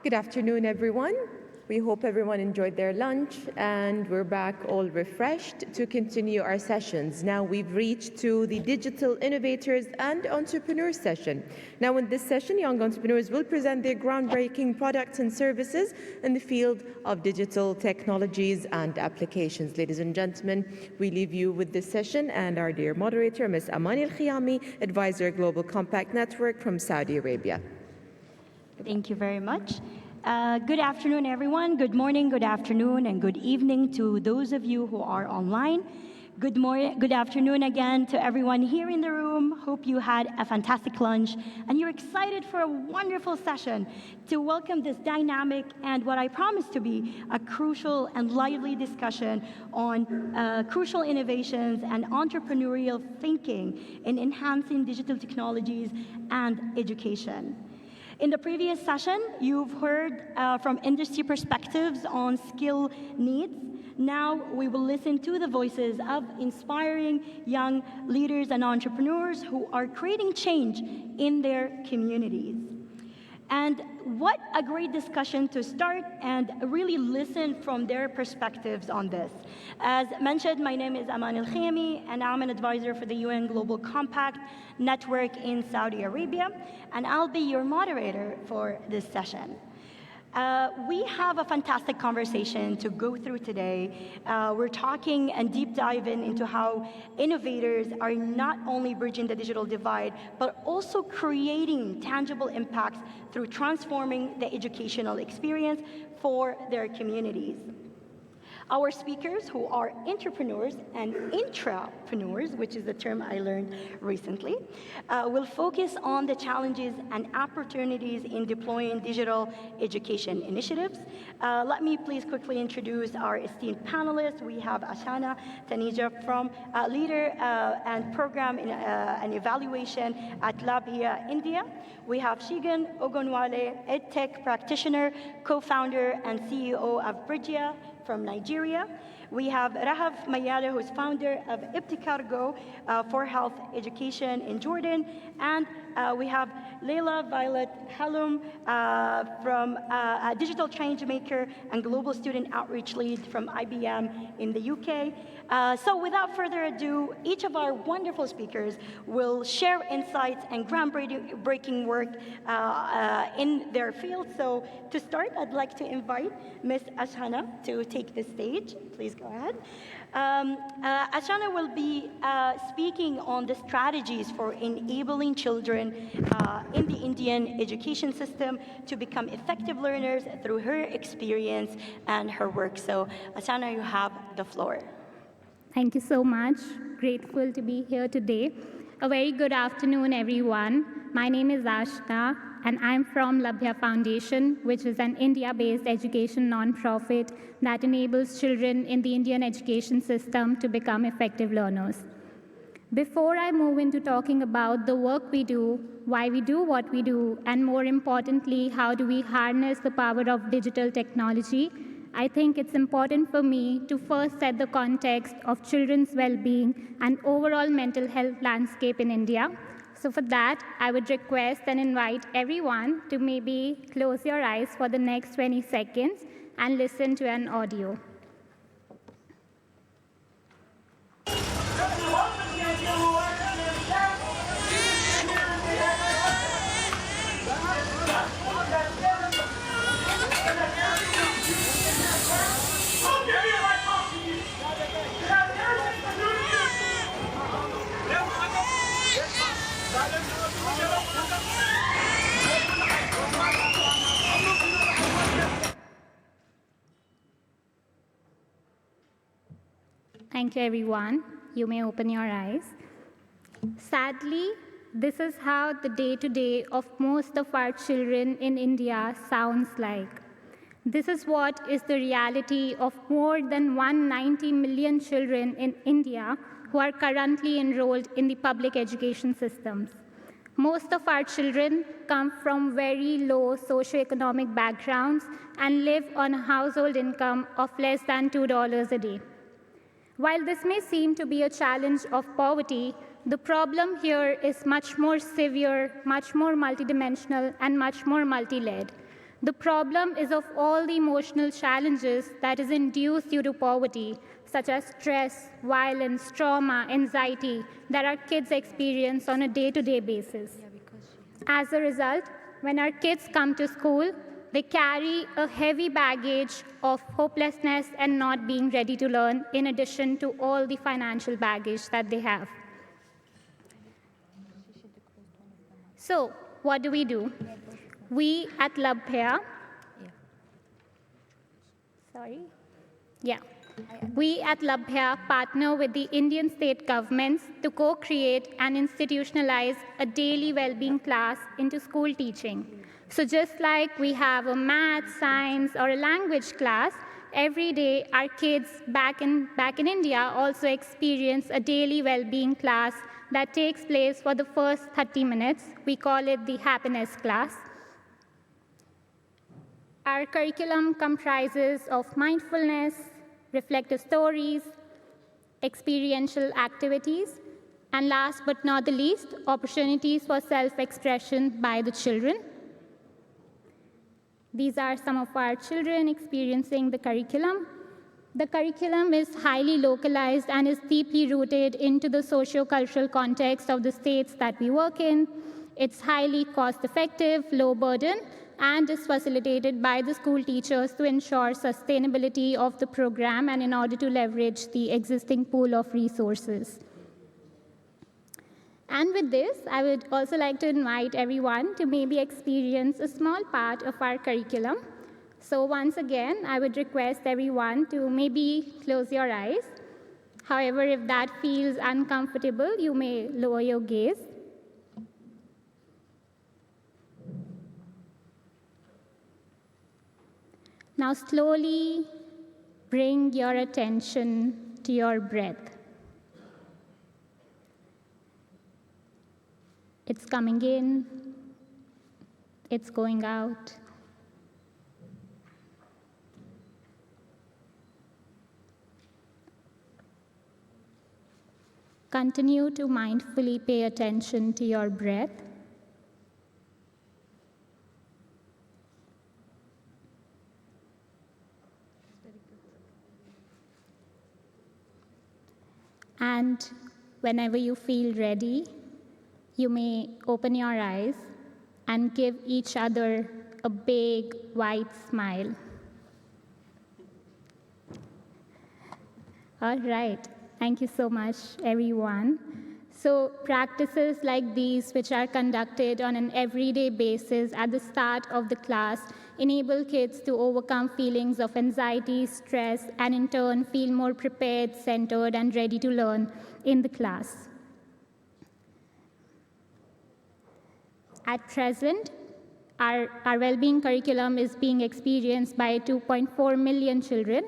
Good afternoon, everyone. We hope everyone enjoyed their lunch, and we're back all refreshed to continue our sessions. Now we've reached to the Digital Innovators and Entrepreneurs session. Now in this session, young entrepreneurs will present their groundbreaking products and services in the field of digital technologies and applications. Ladies and gentlemen, we leave you with this session and our dear moderator, Ms. Amani Al-Khiyami, Advisor Global Compact Network from Saudi Arabia. Thank you very much. Good afternoon, everyone. Good morning, good afternoon, and good evening to those of you who are online. Good afternoon again to everyone here in the room. Hope you had a fantastic lunch and you're excited for a wonderful session to welcome this dynamic and what I promise to be a crucial and lively discussion on crucial innovations and entrepreneurial thinking in enhancing digital technologies and education. In the previous session, you've heard from industry perspectives on skill needs. Now we will listen to the voices of inspiring young leaders and entrepreneurs who are creating change in their communities. And what a great discussion to start and really listen from their perspectives on this. As mentioned, my name is Aman Al-Khiyami, and I'm an advisor for the UN Global Compact Network in Saudi Arabia, and I'll be your moderator for this session. We have a fantastic conversation to go through today. We're talking and deep diving into how innovators are not only bridging the digital divide, but also creating tangible impacts through transforming the educational experience for their communities. Our speakers, who are entrepreneurs and intrapreneurs, which is the term I learned recently, will focus on the challenges and opportunities in deploying digital education initiatives. Let me please quickly introduce our esteemed panelists. We have Ashana Tanija, from leader and program in, and evaluation at Labhia, India. We have Shigan Ogonwale, EdTech practitioner, co-founder and CEO of Bridgia from Nigeria. We have Rahaf Mayala, who's founder of Ibtikargo for health education in Jordan. And we have Leila Violet Halum from a digital change maker and global student outreach lead from IBM in the UK. So without further ado, each of our wonderful speakers will share insights and groundbreaking work in their field. So to start, I'd like to invite Ms. Ashana to take the stage. Please go ahead. Ashana will be speaking on the strategies for enabling children in the Indian education system to become effective learners through her experience and her work. So Ashana, you have the floor. Thank you so much. Grateful to be here today. A very good afternoon, everyone. My name is Ashna, and I'm from Labhia Foundation, which is an India-based education nonprofit that enables children in the Indian education system to become effective learners. Before I move into talking about the work we do, why we do what we do, and more importantly, how do we harness the power of digital technology, I think it's important for me to first set the context of children's well-being and overall mental health landscape in India. So for that, I would request and invite everyone to maybe close your eyes for the next 20 seconds and listen to an audio. Thank you, everyone. You may open your eyes. Sadly, this is how the day-to-day of most of our children in India sounds like. This is what is the reality of more than 190 million children in India who are currently enrolled in the public education systems. Most of our children come from very low socioeconomic backgrounds and live on a household income of less than $2 a day. While this may seem to be a challenge of poverty, the problem here is much more severe, much more multidimensional, and much more multi-layered. The problem is of all the emotional challenges that is induced due to poverty, such as stress, violence, trauma, anxiety, that our kids experience on a day-to-day basis. As a result, when our kids come to school, they carry a heavy baggage of hopelessness and not being ready to learn, in addition to all the financial baggage that they have. So, what do? We at Labhya, we at Labhya partner with the Indian state governments to co-create and institutionalize a daily well-being class into school teaching. So just like we have a math, science, or a language class, every day our kids back in India also experience a daily well-being class that takes place for the first 30 minutes. We call it the happiness class. Our curriculum comprises of mindfulness, reflective stories, experiential activities, and last but not the least, opportunities for self-expression by the children. These are some of our children experiencing the curriculum. The curriculum is highly localized and is deeply rooted into the socio-cultural context of the states that we work in. It's highly cost-effective, low burden, and is facilitated by the school teachers to ensure sustainability of the program and in order to leverage the existing pool of resources. And with this, I would also like to invite everyone to maybe experience a small part of our curriculum. So once again, I would request everyone to maybe close your eyes. However, if that feels uncomfortable, you may lower your gaze. Now slowly bring your attention to your breath. It's coming in, it's going out. Continue to mindfully pay attention to your breath. And whenever you feel ready, you may open your eyes and give each other a big white smile. All right. Thank you so much, everyone. So practices like these, which are conducted on an everyday basis at the start of the class, enable kids to overcome feelings of anxiety, stress, and in turn feel more prepared, centered, and ready to learn in the class. At present, our well-being curriculum is being experienced by 2.4 million children.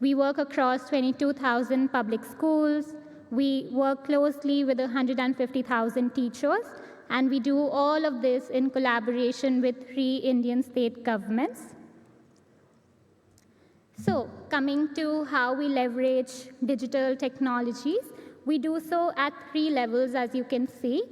We work across 22,000 public schools. We work closely with 150,000 teachers, and we do all of this in collaboration with 3 Indian state governments. So, coming to how we leverage digital technologies, we do so at 3 levels, as you can see.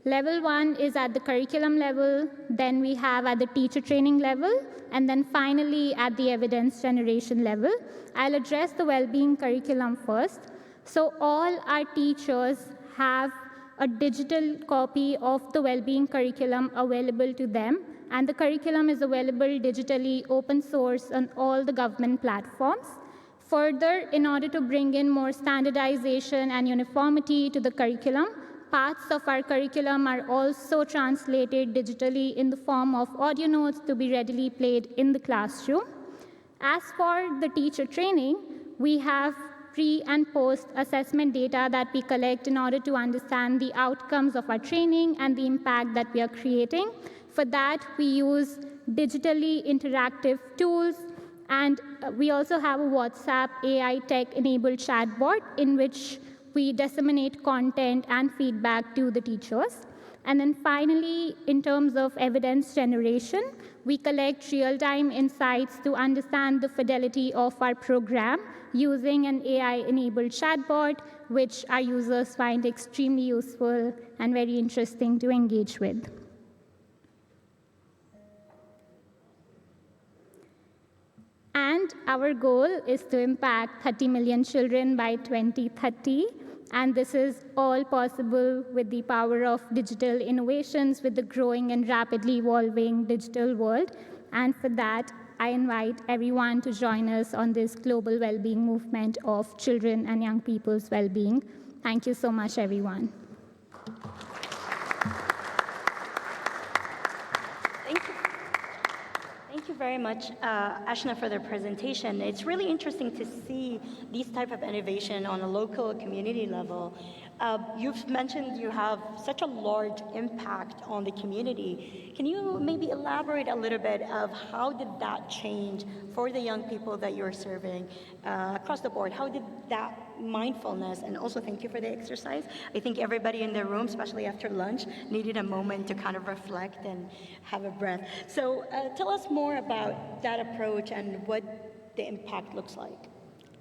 Level 1 is at the curriculum level, then we have at the teacher training level, and then finally at the evidence generation level. I'll address the well-being curriculum first. So all our teachers have a digital copy of the well-being curriculum available to them, and the curriculum is available digitally, open source on all the government platforms. Further, in order to bring in more standardization and uniformity to the curriculum, parts of our curriculum are also translated digitally in the form of audio notes to be readily played in the classroom. As for the teacher training, we have pre- and post-assessment data that we collect in order to understand the outcomes of our training and the impact that we are creating. For that, we use digitally interactive tools, and we also have a WhatsApp AI tech-enabled chatbot in which we disseminate content and feedback to the teachers. And then finally, in terms of evidence generation, we collect real-time insights to understand the fidelity of our program using an AI-enabled chatbot, which our users find extremely useful and very interesting to engage with. And our goal is to impact 30 million children by 2030. And this is all possible with the power of digital innovations, with the growing and rapidly evolving digital world. And for that, I invite everyone to join us on this global well-being movement of children and young people's well-being. Thank you so much, everyone. Thank you very much, Ashna, for the presentation. It's really interesting to see these type of innovation on a local community level. You've mentioned you have such a large impact on the community. Can you maybe elaborate a little bit of how did that change for the young people that you're serving across the board? How did that mindfulness, and also thank you for the exercise. I think everybody in the room, especially after lunch, needed a moment to kind of reflect and have a breath. So tell us more about that approach and what the impact looks like.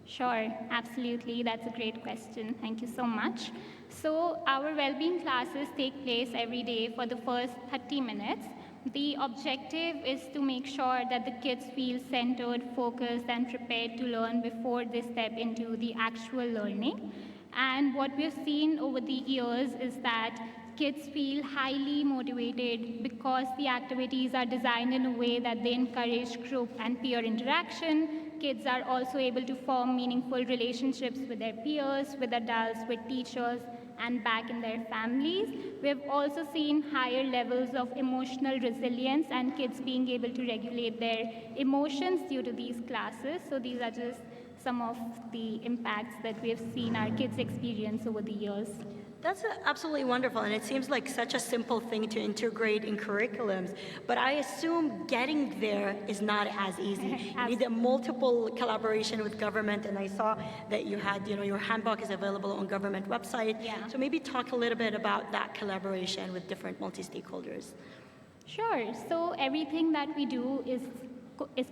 Sure, absolutely. That's a great question. Thank you so much. So our well-being classes take place every day for the first 30 minutes. The objective is to make sure that the kids feel centered, focused, and prepared to learn before they step into the actual learning. And what we've seen over the years is that kids feel highly motivated because the activities are designed in a way that they encourage group and peer interaction. Kids are also able to form meaningful relationships with their peers, with adults, with teachers, and back in their families. We've also seen higher levels of emotional resilience and kids being able to regulate their emotions due to these classes. So these are just some of the impacts that we've seen our kids experience over the years. That's absolutely wonderful, and it seems like such a simple thing to integrate in curriculums, but I assume getting there is not as easy. You need a multiple collaboration with government, and I saw that you had, your handbook is available on government website. Yeah. So maybe talk a little bit about that collaboration with different multi-stakeholders. Sure. So everything that we do is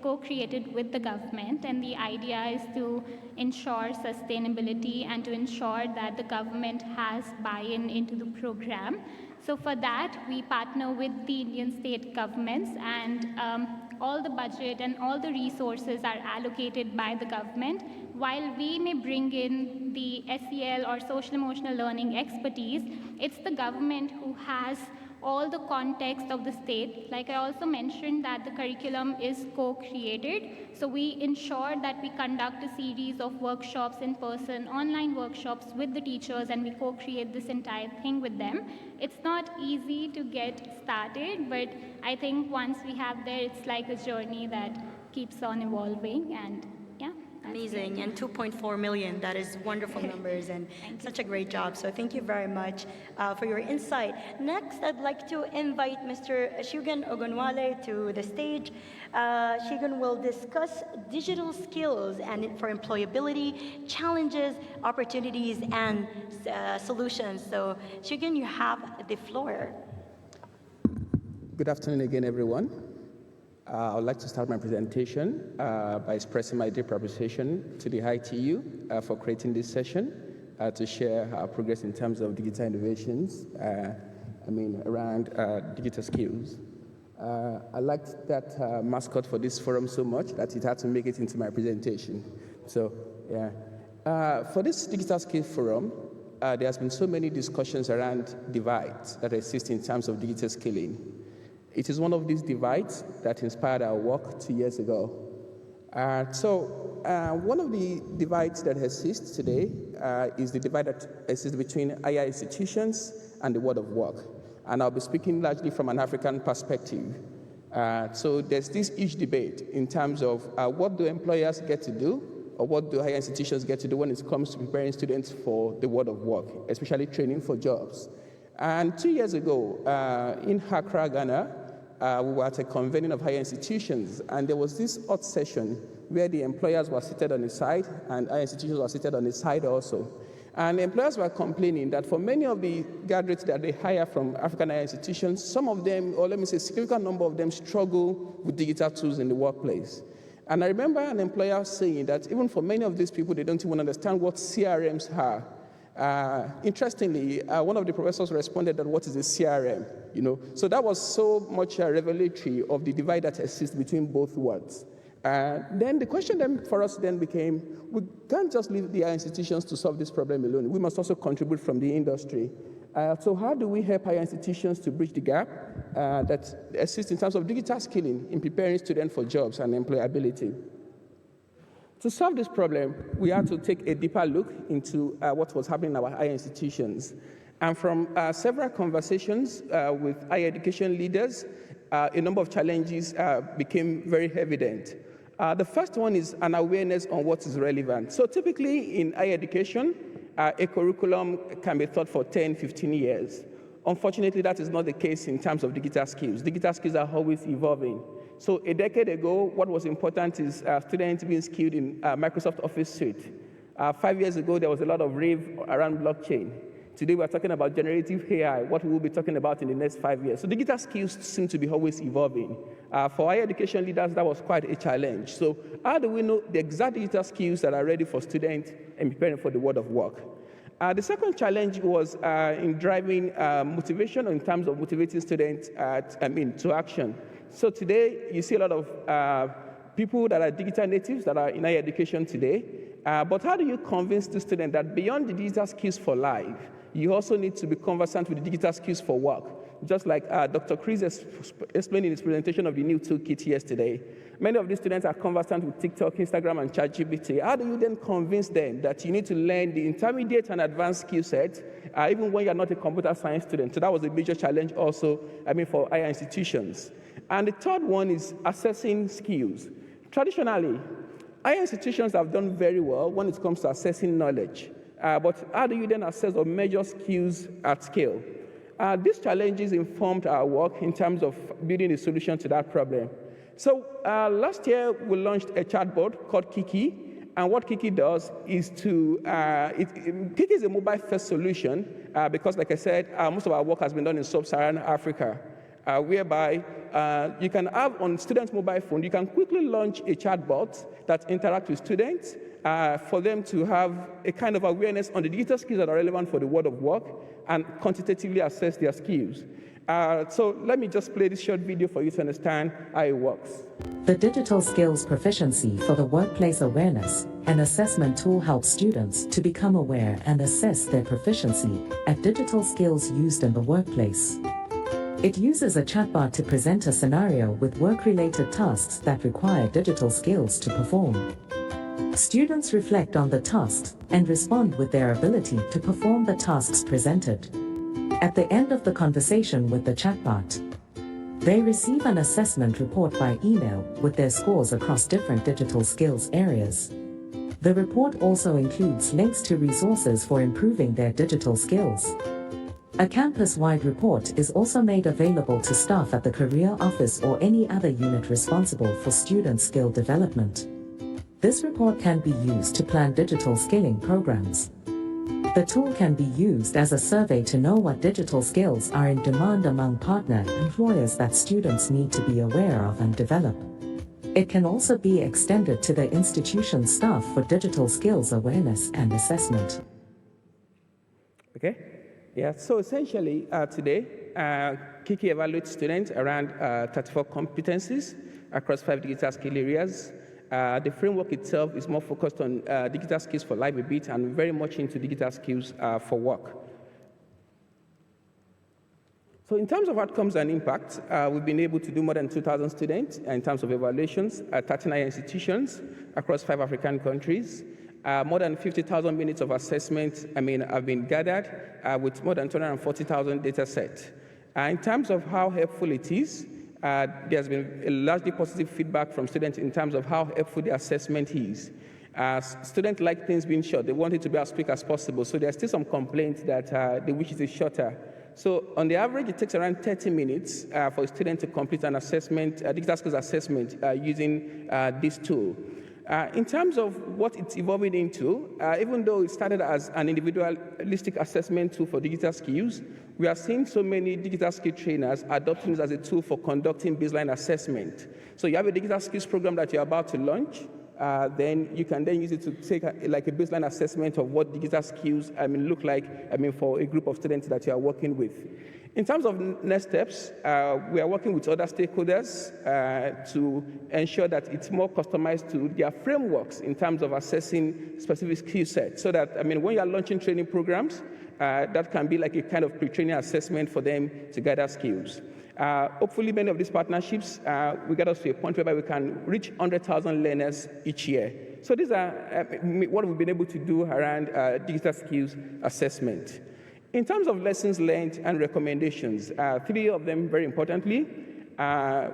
co-created with the government, and the idea is to ensure sustainability and to ensure that the government has buy-in into the program. So for that, we partner with the Indian state governments, and all the budget and all the resources are allocated by the government. While we may bring in the SEL or social emotional learning expertise, it's the government who has all the context of the state. Like I also mentioned that the curriculum is co-created. So we ensure that we conduct a series of workshops in person, online workshops with the teachers, and we co-create this entire thing with them. It's not easy to get started, but I think once we have there, it's like a journey that keeps on evolving, and yeah. Amazing, and 2.4 million, that is wonderful numbers and such a great job. So thank you very much for your insight. Next, I'd like to invite Mr. Shugan Ogunwale to the stage. Shugan will discuss digital skills and for employability, challenges, opportunities, and solutions. So Shugan, you have the floor. Good afternoon again, everyone. I would like to start my presentation by expressing my deep appreciation to the ITU for creating this session to share our progress in terms of digital innovations, around digital skills. I liked that mascot for this forum so much that it had to make it into my presentation. So, yeah. For this digital skills forum, there has been so many discussions around divides that exist in terms of digital skilling. It is one of these divides that inspired our work 2 years ago. One of the divides that exists today is the divide that exists between higher institutions and the world of work. And I'll be speaking largely from an African perspective. So there's this huge debate in terms of what do employers get to do, or what do higher institutions get to do when it comes to preparing students for the world of work, especially training for jobs. And 2 years ago, in Accra, Ghana, we were at a convening of higher institutions, and there was this hot session where the employers were seated on the side and higher institutions were seated on the side also. And the employers were complaining that for many of the graduates that they hire from African higher institutions, some of them, or let me say a significant number of them, struggle with digital tools in the workplace. And I remember an employer saying that even for many of these people, they don't even understand what CRMs are. Interestingly, one of the professors responded that what is a CRM, So that was so much revelatory of the divide that exists between both worlds. Then the question then for us then became, we can't just leave the higher institutions to solve this problem alone. We must also contribute from the industry. So how do we help higher institutions to bridge the gap that exists in terms of digital skilling in preparing students for jobs and employability? To solve this problem, we had to take a deeper look into what was happening in our higher institutions. And from several conversations with higher education leaders, a number of challenges became very evident. The first one is an awareness on what is relevant. So typically in higher education, a curriculum can be taught for 10, 15 years. Unfortunately, that is not the case in terms of digital skills. Digital skills are always evolving. So a decade ago, what was important is students being skilled in Microsoft Office Suite. 5 years ago, there was a lot of rave around blockchain. Today, we're talking about generative AI, what we will be talking about in the next 5 years. So digital skills seem to be always evolving. For higher education leaders, that was quite a challenge. So how do we know the exact digital skills that are ready for students and preparing for the world of work? The second challenge was in driving motivation in terms of motivating students to action. So today, you see a lot of people that are digital natives that are in higher education today. But how do you convince the student that beyond the digital skills for life, you also need to be conversant with the digital skills for work? Just like Dr. Chris explained in his presentation of the new toolkit yesterday. Many of these students are conversant with TikTok, Instagram, and ChatGPT. How do you then convince them that you need to learn the intermediate and advanced skill set, even when you're not a computer science student? So that was a major challenge also, for higher institutions. And the third one is assessing skills. Traditionally, higher institutions have done very well when it comes to assessing knowledge. But how do you then assess or measure skills at scale? These challenges informed our work in terms of building a solution to that problem. So last year, we launched a chatbot called Kiki. And what Kiki does is Kiki is a mobile-first solution because, like I said, most of our work has been done in sub-Saharan Africa, whereby you can have on students' mobile phone, you can quickly launch a chatbot that interacts with students for them to have a kind of awareness on the digital skills that are relevant for the world of work and quantitatively assess their skills. So let me just play this short video for you to understand how it works. The Digital Skills Proficiency for the Workplace Awareness and Assessment tool helps students to become aware and assess their proficiency at digital skills used in the workplace. It uses a chatbot to present a scenario with work-related tasks that require digital skills to perform. Students reflect on the tasks and respond with their ability to perform the tasks presented. At the end of the conversation with the chatbot, they receive an assessment report by email with their scores across different digital skills areas. The report also includes links to resources for improving their digital skills. A campus-wide report is also made available to staff at the career office or any other unit responsible for student skill development. This report can be used to plan digital skilling programs. The tool can be used as a survey to know what digital skills are in demand among partner employers that students need to be aware of and develop. It can also be extended to the institution staff for digital skills awareness and assessment. Okay? Yeah, so essentially today, Kiki evaluates students around 34 competencies across 5 digital skill areas. The framework itself is more focused on digital skills for life a bit and very much into digital skills for work. So in terms of outcomes and impact, we've been able to do more than 2,000 students in terms of evaluations at 39 institutions across 5 African countries. More than 50,000 minutes of assessment have been gathered with more than 240,000 data sets. In terms of how helpful it is, there's been a largely positive feedback from students in terms of how helpful the assessment is. Students like things being short. They want it to be as quick as possible. So there's still some complaints that they wish it is shorter. So on the average, it takes around 30 minutes for a student to complete an assessment, digital skills assessment using this tool. In terms of what it's evolving into, even though it started as an individualistic assessment tool for digital skills, we are seeing so many digital skill trainers adopting this as a tool for conducting baseline assessment. So you have a digital skills program that you're about to launch, then you can then use it to take like a baseline assessment of what digital skills look like for a group of students that you are working with. In terms of next steps, we are working with other stakeholders to ensure that it's more customized to their frameworks in terms of assessing specific skill sets. So that, when you are launching training programs, that can be like a kind of pre-training assessment for them to gather skills. Hopefully, many of these partnerships will get us to a point whereby we can reach 100,000 learners each year. So these are what we've been able to do around digital skills assessment. In terms of lessons learned and recommendations, 3 of them very importantly, a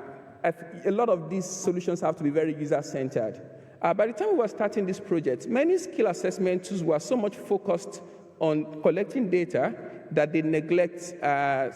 lot of these solutions have to be very user-centered. By the time we were starting this project, many skill assessment tools were so much focused on collecting data that they neglect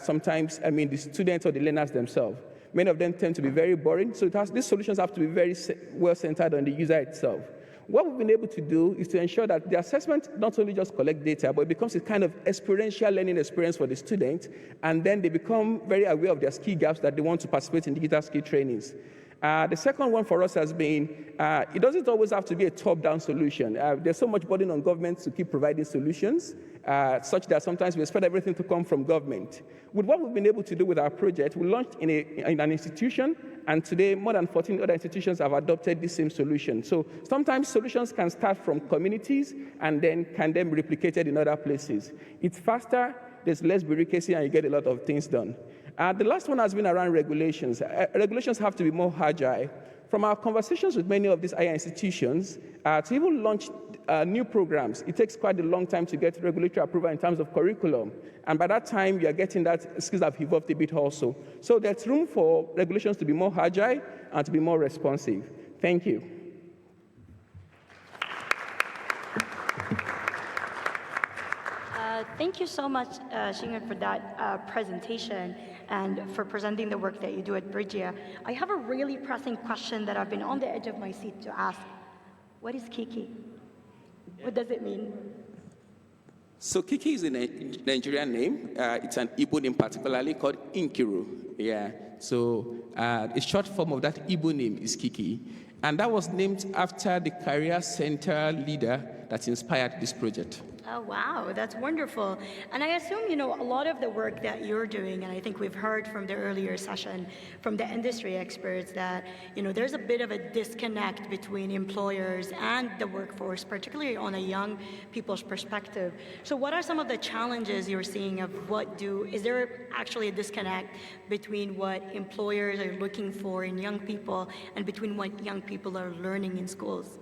sometimes, the students or the learners themselves. Many of them tend to be very boring, so these solutions have to be very well-centered on the user itself. What we've been able to do is to ensure that the assessment not only just collect data, but it becomes a kind of experiential learning experience for the student, and then they become very aware of their skill gaps that they want to participate in digital skill trainings. The second one for us has been, it doesn't always have to be a top-down solution. There's so much burden on government to keep providing solutions, such that sometimes we expect everything to come from government. With what we've been able to do with our project, we launched in an institution, and today more than 14 other institutions have adopted the same solution. So sometimes solutions can start from communities and then can be replicated in other places. It's faster, there's less bureaucracy, and you get a lot of things done. The last one has been around regulations. Regulations have to be more agile. From our conversations with many of these higher institutions, to even launch new programs, it takes quite a long time to get regulatory approval in terms of curriculum. And by that time, you are getting that skills have evolved a bit also. So there's room for regulations to be more agile and to be more responsive. Thank you. Thank you so much, Shingan, for that presentation and for presenting the work that you do at Bridgia. I have a really pressing question that I've been on the edge of my seat to ask. What is Kiki? What does it mean? So Kiki is a Nigerian name. It's an Igbo name particularly called Inkiru. Yeah. So a short form of that Igbo name is Kiki. And that was named after the career center leader that inspired this project. Oh, wow, that's wonderful. And I assume, a lot of the work that you're doing, and I think we've heard from the earlier session from the industry experts that, there's a bit of a disconnect between employers and the workforce, particularly on a young people's perspective. So what are some of the challenges you're seeing of is there actually a disconnect between what employers are looking for in young people and between what young people are learning in schools?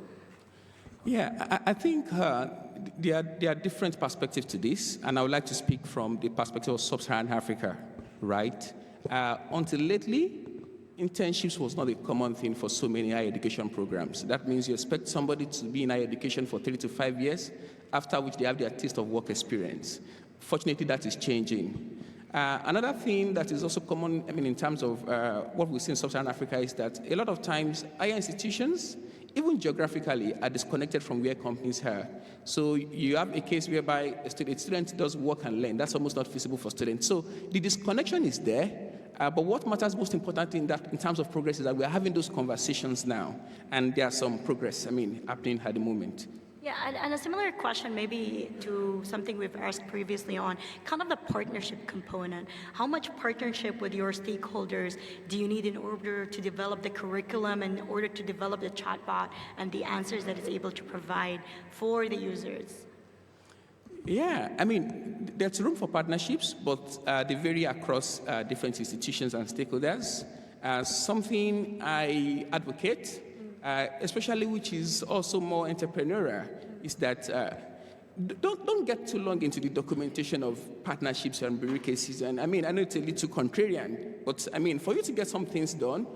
Yeah, I think there are different perspectives to this, and I would like to speak from the perspective of sub-Saharan Africa, right? Until lately, internships was not a common thing for so many higher education programs. That means you expect somebody to be in higher education for 3 to 5 years, after which they have their taste of work experience. Fortunately, that is changing. Another thing that is also common, in terms of what we see in sub-Saharan Africa is that a lot of times higher institutions, even geographically, are disconnected from where companies are. So you have a case whereby a student does work and learn. That's almost not feasible for students. So the disconnection is there. But what matters most importantly in terms of progress is that we are having those conversations now. And there are some progress, happening at the moment. Yeah, and a similar question maybe to something we've asked previously on, kind of the partnership component. How much partnership with your stakeholders do you need in order to develop the curriculum, in order to develop the chatbot and the answers that it's able to provide for the users? Yeah, there's room for partnerships, but they vary across different institutions and stakeholders. Something I advocate, especially which is also more entrepreneurial, is that don't get too long into the documentation of partnerships and bureaucracies. And I know it's a little contrarian, but for you to get some things done,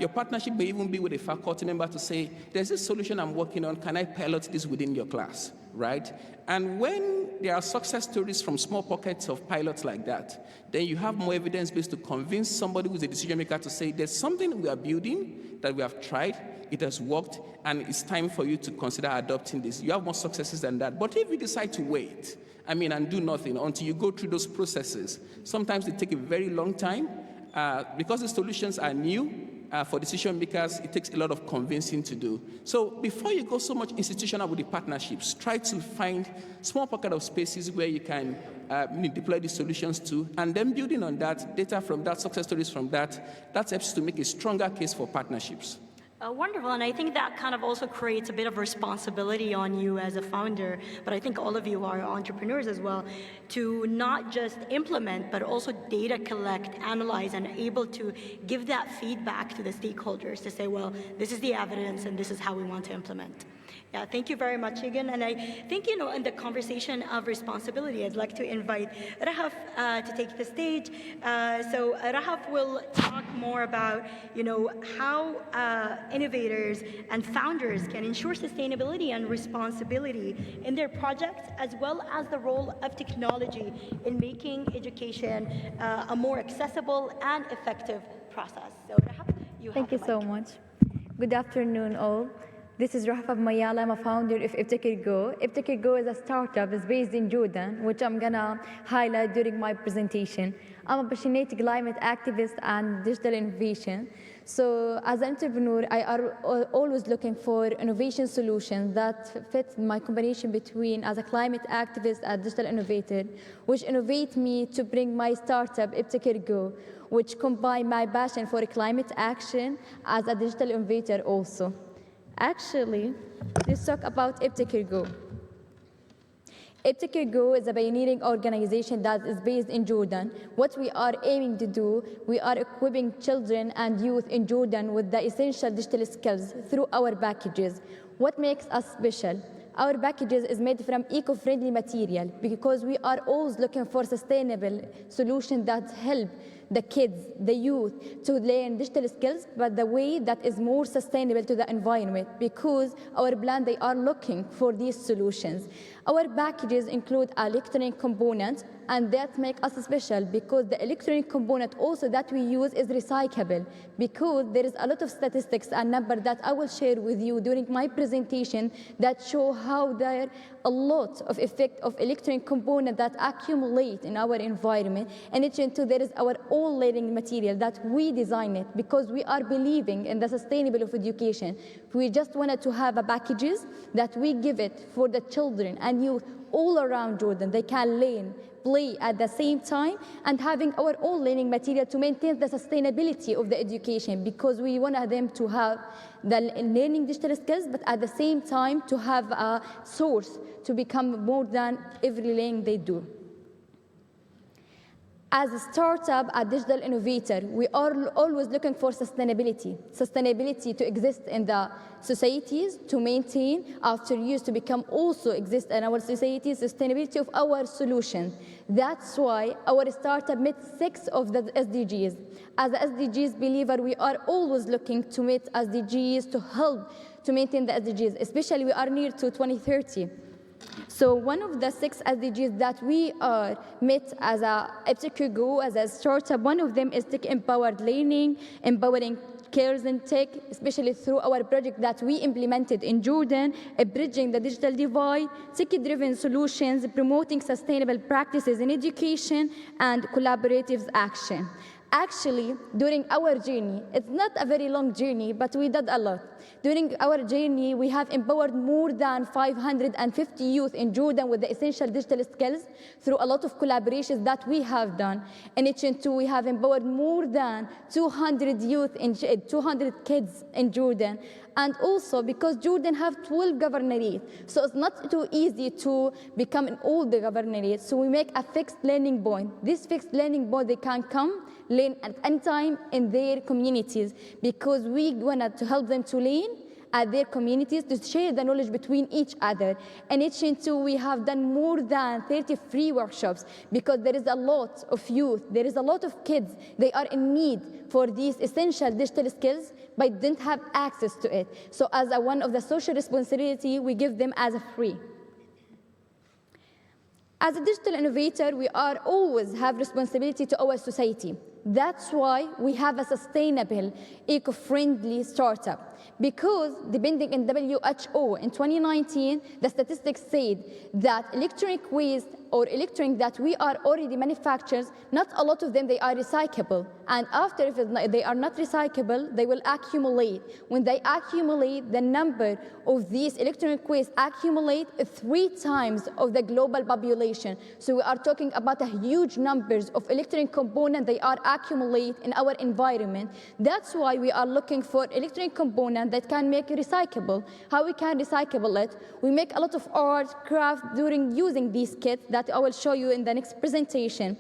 your partnership may even be with a faculty member to say, there's this solution I'm working on, can I pilot this within your class, right? And when there are success stories from small pockets of pilots like that, then you have more evidence based to convince somebody who's a decision maker to say, there's something we are building that we have tried, it has worked, and it's time for you to consider adopting this. You have more successes than that. But if you decide to wait, and do nothing until you go through those processes, sometimes they take a very long time because the solutions are new. for decision makers, it takes a lot of convincing to do. So before you go so much institutional with the partnerships, try to find small pocket of spaces where you can deploy the solutions to, and then building on that, data from that, success stories from that helps to make a stronger case for partnerships. Wonderful, and I think that kind of also creates a bit of responsibility on you as a founder, but I think all of you are entrepreneurs as well, to not just implement, but also data collect, analyze, and able to give that feedback to the stakeholders to say, well, this is the evidence and this is how we want to implement. Yeah, thank you very much, Egan. And I think, in the conversation of responsibility, I'd like to invite Rahaf to take the stage. So Rahaf will talk more about, how innovators and founders can ensure sustainability and responsibility in their projects, as well as the role of technology in making education a more accessible and effective process. So Rahaf, Thank you so much. Good afternoon, all. This is Rahaf Mayala. I'm a founder of Ibtakir Go. Ibtakir Go is a startup that's based in Jordan, which I'm gonna highlight during my presentation. I'm a passionate climate activist and digital innovation. So as an entrepreneur, I are always looking for innovation solutions that fit my combination between as a climate activist and digital innovator, which innovate me to bring my startup, Ibtakir Go, which combine my passion for climate action as a digital innovator also. Actually, let's talk about Ibtakir Go. Ibtakir Go is a pioneering organization that is based in Jordan. What we are aiming to do, we are equipping children and youth in Jordan with the essential digital skills through our packages. What makes us special? Our packages is made from eco-friendly material because we are always looking for sustainable solutions that help the kids, the youth, to learn digital skills, but the way that is more sustainable to the environment, because our plan, they are looking for these solutions. Our packages include electronic components, and that makes us special because the electronic component also that we use is recyclable, because there is a lot of statistics and numbers that I will share with you during my presentation that show how there are a lot of effect of electronic components that accumulate in our environment. And it's into there is our own learning material that we design it because we are believing in the sustainable of education. We just wanted to have a packages that we give it for the children and youth all around Jordan. They can learn, play at the same time, and having our own learning material to maintain the sustainability of the education, because we want them to have the learning digital skills, but at the same time to have a source to become more than every learning they do. As a startup, a digital innovator, we are always looking for sustainability. Sustainability to exist in the societies, to maintain after years, to become also exist in our societies, sustainability of our solution. That's why our startup met 6 of the SDGs. As a SDGs believer, we are always looking to meet SDGs to help to maintain the SDGs, especially we are near to 2030. So one of the 6 SDGs that we are met as a Ibtakir Go, as a startup, one of them is tech-empowered learning, empowering cares in tech, especially through our project that we implemented in Jordan, bridging the digital divide, tech-driven solutions, promoting sustainable practices in education, and collaborative action. Actually, during our journey, it's not a very long journey, but we did a lot. During our journey, we have empowered more than 550 youth in Jordan with the essential digital skills through a lot of collaborations that we have done. In HN2, we have empowered more than 200 youth, 200 kids in Jordan. And also because Jordan have 12 governorates, so it's not too easy to become in all the governorates. So we make a fixed learning point. This fixed learning point, they can come, learn at any time in their communities, because we wanted to help them to learn at their communities, to share the knowledge between each other. And in HN2, we have done more than 30 free workshops, because there is a lot of youth, there is a lot of kids, they are in need for these essential digital skills, but didn't have access to it. So as one of the social responsibility, we give them as a free. As a digital innovator, we are always have responsibility to our society. That's why we have a sustainable, eco-friendly startup. Because depending on WHO in 2019, the statistics said that electronic waste or electronic that we are already manufactured, not a lot of them, they are recyclable. And after, if they are not recyclable, they will accumulate. When they accumulate, the number of these electronic waste accumulate 3 times of the global population. So we are talking about a huge numbers of electronic components they are accumulate in our environment. That's why we are looking for electronic component that can make it recyclable. How we can recycle it? We make a lot of art, craft during using these kits that I will show you in the next presentation.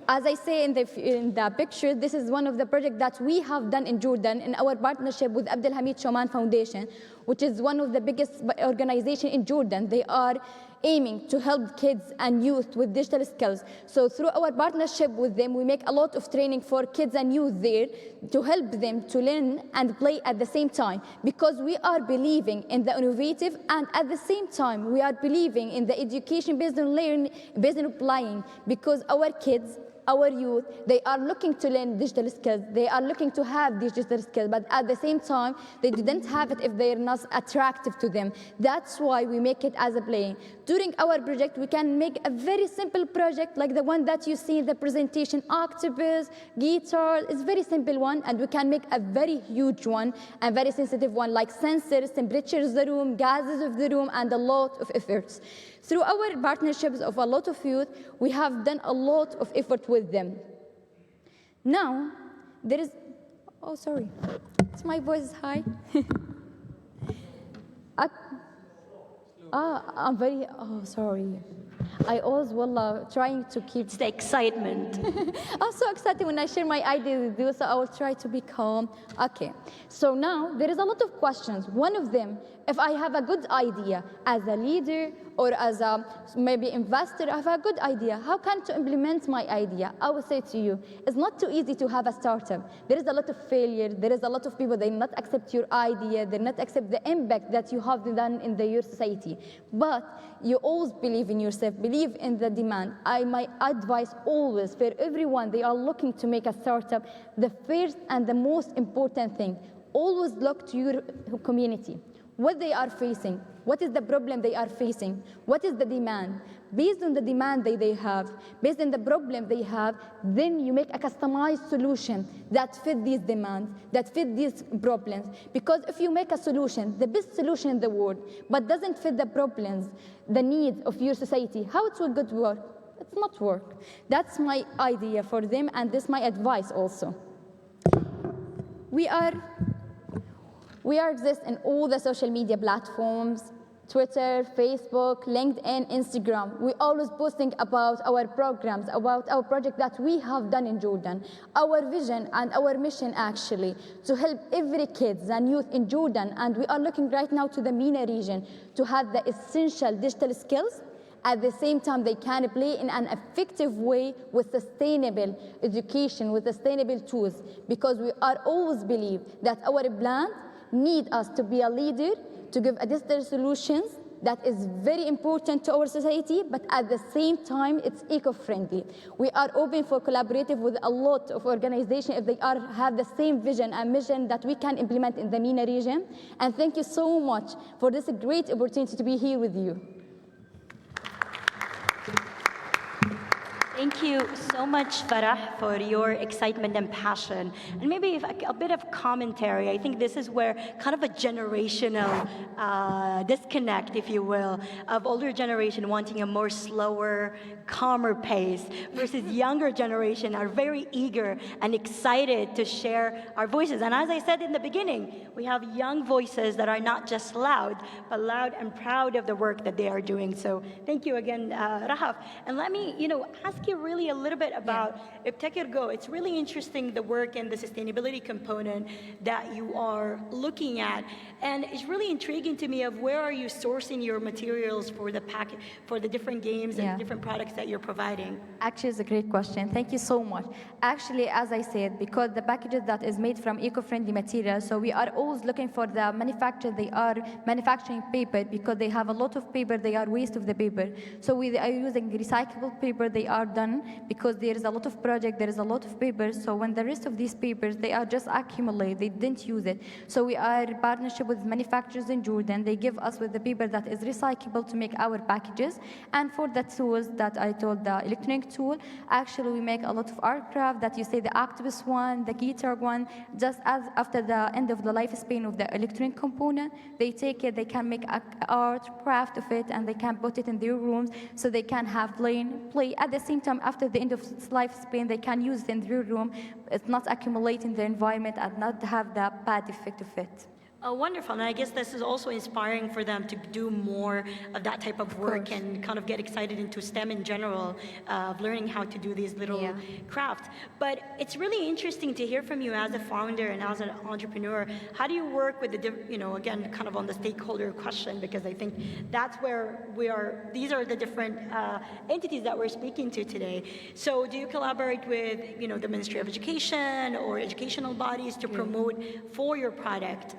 As I say in the picture, this is one of the projects that we have done in Jordan in our partnership with Abdelhamid Shoman Foundation, which is one of the biggest organizations in Jordan. They are aiming to help kids and youth with digital skills. So through our partnership with them, we make a lot of training for kids and youth there to help them to learn and play at the same time, because we are believing in the innovative, and at the same time, we are believing in the education based on learning, based on applying, because our kids, our youth, they are looking to learn digital skills. They are looking to have digital skills, but at the same time, they didn't have it if they're not attractive to them. That's why we make it as a playing. During our project, we can make a very simple project like the one that you see in the presentation, octopus, guitar. It's a very simple one, and we can make a very huge one and very sensitive one, like sensors, temperatures of the room, gases of the room, and a lot of efforts. Through our partnerships of a lot of youth, we have done a lot of effort with them. Now, there is, oh, sorry, it's my voice high. I'm very, oh, sorry. I always, wallah, trying to keep. It's the excitement. I'm so excited when I share my ideas with you, so I will try to be calm. Okay, so now there is a lot of questions. One of them, if I have a good idea as a leader or as a maybe investor, I have a good idea. How can to implement my idea? I will say to you, it's not too easy to have a startup. There is a lot of failure. There is a lot of people, they not accept your idea. They not accept the impact that you have done in your society. But you always believe in yourself, believe in the demand. My advice always for everyone, they are looking to make a startup, the first and the most important thing, always look to your community. What they are facing, what is the problem they are facing, what is the demand. Based on the demand they have, based on the problem they have, then you make a customized solution that fit these demands, that fit these problems. Because if you make a solution, the best solution in the world, but doesn't fit the problems, the needs of your society, how it will good work? It's not work. That's my idea for them, and this is my advice also. We exist in all the social media platforms, Twitter, Facebook, LinkedIn, Instagram. We're always posting about our programs, about our project that we have done in Jordan. Our vision and our mission actually to help every kids and youth in Jordan, and we are looking right now to the MENA region to have the essential digital skills. At the same time, they can play in an effective way with sustainable education, with sustainable tools, because we are always believe that our plant need us to be a leader, to give a digital solutions that is very important to our society, but at the same time, it's eco-friendly. We are open for collaborative with a lot of organizations if they have the same vision and mission that we can implement in the MENA region. And thank you so much for this great opportunity to be here with you. Thank you so much, Farah, for your excitement and passion. And maybe a bit of commentary. I think this is where kind of a generational disconnect, if you will, of older generation wanting a more slower, calmer pace versus younger generation are very eager and excited to share our voices. And as I said in the beginning, we have young voices that are not just loud, but loud and proud of the work that they are doing. So thank you again, Rahaf. And let me, ask you really a little bit about Ibtakir Go. It's really interesting, the work and the sustainability component that you are looking at. And it's really intriguing to me of where are you sourcing your materials for the different games and different products that you're providing? Actually, it's a great question. Thank you so much. Actually, as I said, because the packages that is made from eco-friendly materials, so we are always looking for the manufacturer. They are manufacturing paper because they have a lot of paper. They are waste of the paper. So we are using recyclable paper. They are done, because there is a lot of project, there is a lot of papers. So when the rest of these papers, they are just accumulate, they didn't use it. So we are in partnership with manufacturers in Jordan. They give us with the paper that is recyclable to make our packages. And for the tools that I told, the electronic tool, actually we make a lot of aircraft that you say the octopus one, the guitar one, just as after the end of the lifespan of the electronic component, they take it, they can make art, craft of it, and they can put it in their rooms so they can have play. At the same time, after the end of its lifespan, they can use it in their room. It's not accumulating the environment and not have the bad effect of it. Oh, wonderful. And I guess this is also inspiring for them to do more of that type of work and kind of get excited into STEM in general, of learning how to do these little crafts. But it's really interesting to hear from you as a founder and as an entrepreneur. How do you work with the, again, kind of on the stakeholder question, because I think that's where these are the different entities that we're speaking to today. So do you collaborate with, the Ministry of Education or educational bodies to promote for your product?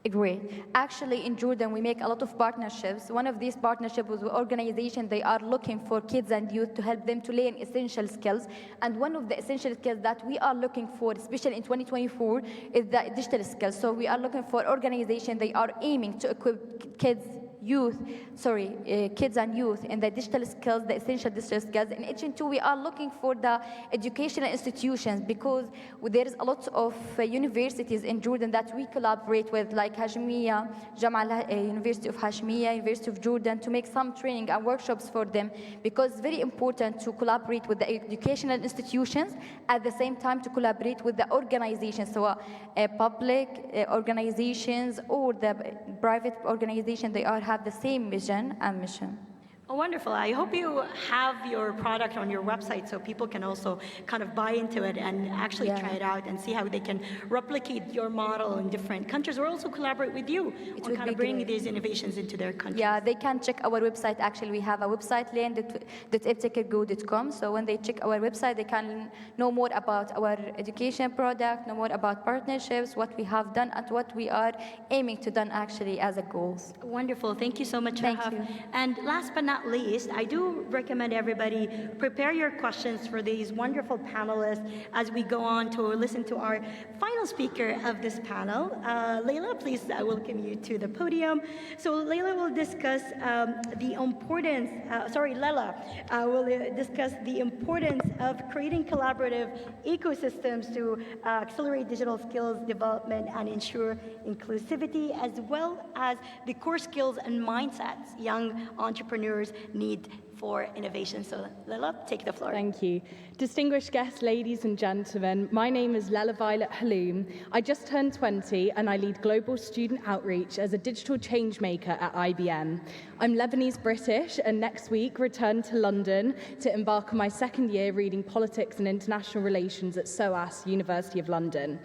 Great. Actually, in Jordan, we make a lot of partnerships. One of these partnerships with organizations, they are looking for kids and youth to help them to learn essential skills. And one of the essential skills that we are looking for, especially in 2024, is the digital skills. So we are looking for organizations, they are aiming to equip kids and youth in the digital skills, the essential digital skills. In H2, we are looking for the educational institutions, because there is a lot of universities in Jordan that we collaborate with, like Hashmiya, University of Hashmiya, University of Jordan, to make some training and workshops for them, because it's very important to collaborate with the educational institutions, at the same time to collaborate with the organizations, so public organizations or the private organizations, they are have the same vision and mission. Oh, wonderful. I hope you have your product on your website so people can also kind of buy into it and actually try it out and see how they can replicate your model in different countries, or also collaborate with you on kind of bringing these innovations into their countries. Yeah, they can check our website. Actually, we have a website, land.epticgo.com. So when they check our website, they can know more about our education product, know more about partnerships, what we have done, and what we are aiming to done actually as a goals. Wonderful. Thank you so much, Thank Rahaf. you. And last but not least, I do recommend everybody prepare your questions for these wonderful panelists as we go on to listen to our final speaker of this panel. Layla, please, I welcome you to the podium. So Layla will discuss the importance, Lela will discuss the importance of creating collaborative ecosystems to accelerate digital skills development and ensure inclusivity, as well as the core skills and mindsets young entrepreneurs need for innovation. So Lela, take the floor. Thank you. Distinguished guests, ladies and gentlemen, my name is Lela Violet Haloum. I just turned 20 and I lead global student outreach as a digital change maker at IBM. I'm Lebanese British and next week return to London to embark on my second year reading politics and international relations at SOAS, University of London.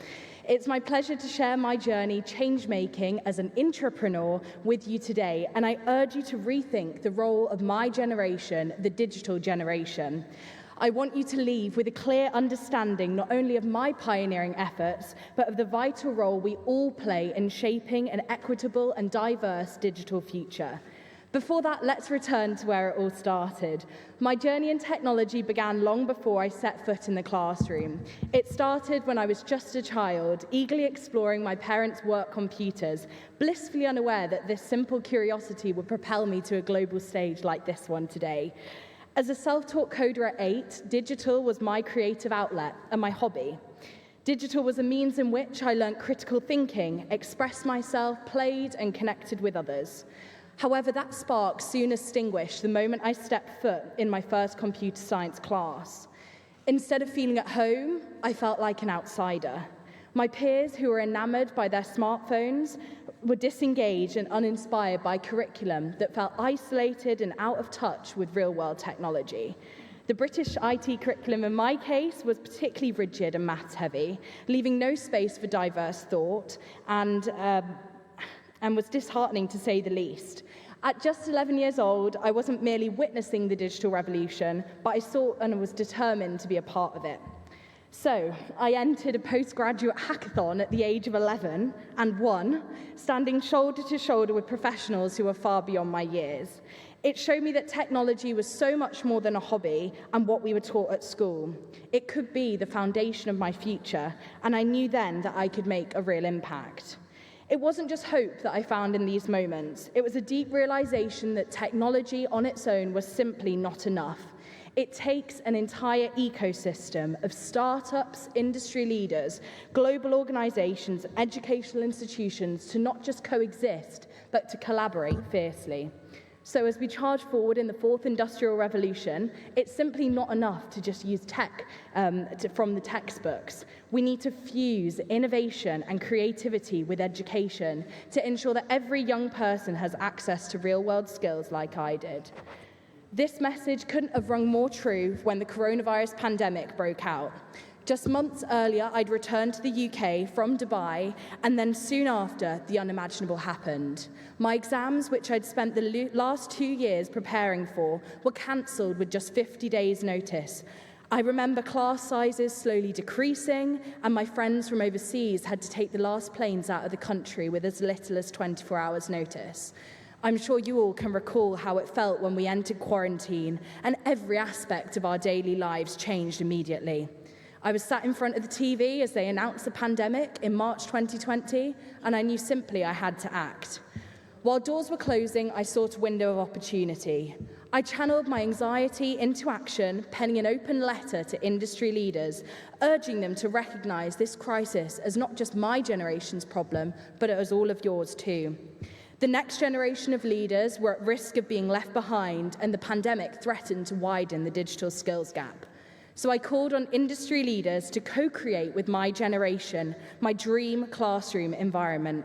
It's my pleasure to share my journey change-making as an intrapreneur with you today, and I urge you to rethink the role of my generation, the digital generation. I want you to leave with a clear understanding not only of my pioneering efforts, but of the vital role we all play in shaping an equitable and diverse digital future. Before that, let's return to where it all started. My journey in technology began long before I set foot in the classroom. It started when I was just a child, eagerly exploring my parents' work computers, blissfully unaware that this simple curiosity would propel me to a global stage like this one today. As a self-taught coder at 8, digital was my creative outlet and my hobby. Digital was a means in which I learned critical thinking, expressed myself, played, and connected with others. However, that spark soon extinguished the moment I stepped foot in my first computer science class. Instead of feeling at home, I felt like an outsider. My peers, who were enamored by their smartphones, were disengaged and uninspired by curriculum that felt isolated and out of touch with real-world technology. The British IT curriculum, in my case, was particularly rigid and maths-heavy, leaving no space for diverse thought, and was disheartening to say the least. At just 11 years old, I wasn't merely witnessing the digital revolution, but I saw and was determined to be a part of it. So I entered a postgraduate hackathon at the age of 11 and won, standing shoulder to shoulder with professionals who were far beyond my years. It showed me that technology was so much more than a hobby and what we were taught at school. It could be the foundation of my future, and I knew then that I could make a real impact. It wasn't just hope that I found in these moments. It was a deep realization that technology on its own was simply not enough. It takes an entire ecosystem of startups, industry leaders, global organizations, educational institutions to not just coexist, but to collaborate fiercely. So as we charge forward in the fourth industrial revolution, it's simply not enough to just use tech from the textbooks. We need to fuse innovation and creativity with education to ensure that every young person has access to real-world skills like I did. This message couldn't have rung more true when the coronavirus pandemic broke out. Just months earlier, I'd returned to the UK from Dubai, and then soon after, the unimaginable happened. My exams, which I'd spent the last 2 years preparing for, were cancelled with just 50 days' notice. I remember class sizes slowly decreasing, and my friends from overseas had to take the last planes out of the country with as little as 24 hours' notice. I'm sure you all can recall how it felt when we entered quarantine, and every aspect of our daily lives changed immediately. I was sat in front of the TV as they announced the pandemic in March 2020, and I knew simply I had to act. While doors were closing, I sought a window of opportunity. I channeled my anxiety into action, penning an open letter to industry leaders, urging them to recognize this crisis as not just my generation's problem, but as all of yours too. The next generation of leaders were at risk of being left behind, and the pandemic threatened to widen the digital skills gap. So I called on industry leaders to co-create with my generation my dream classroom environment,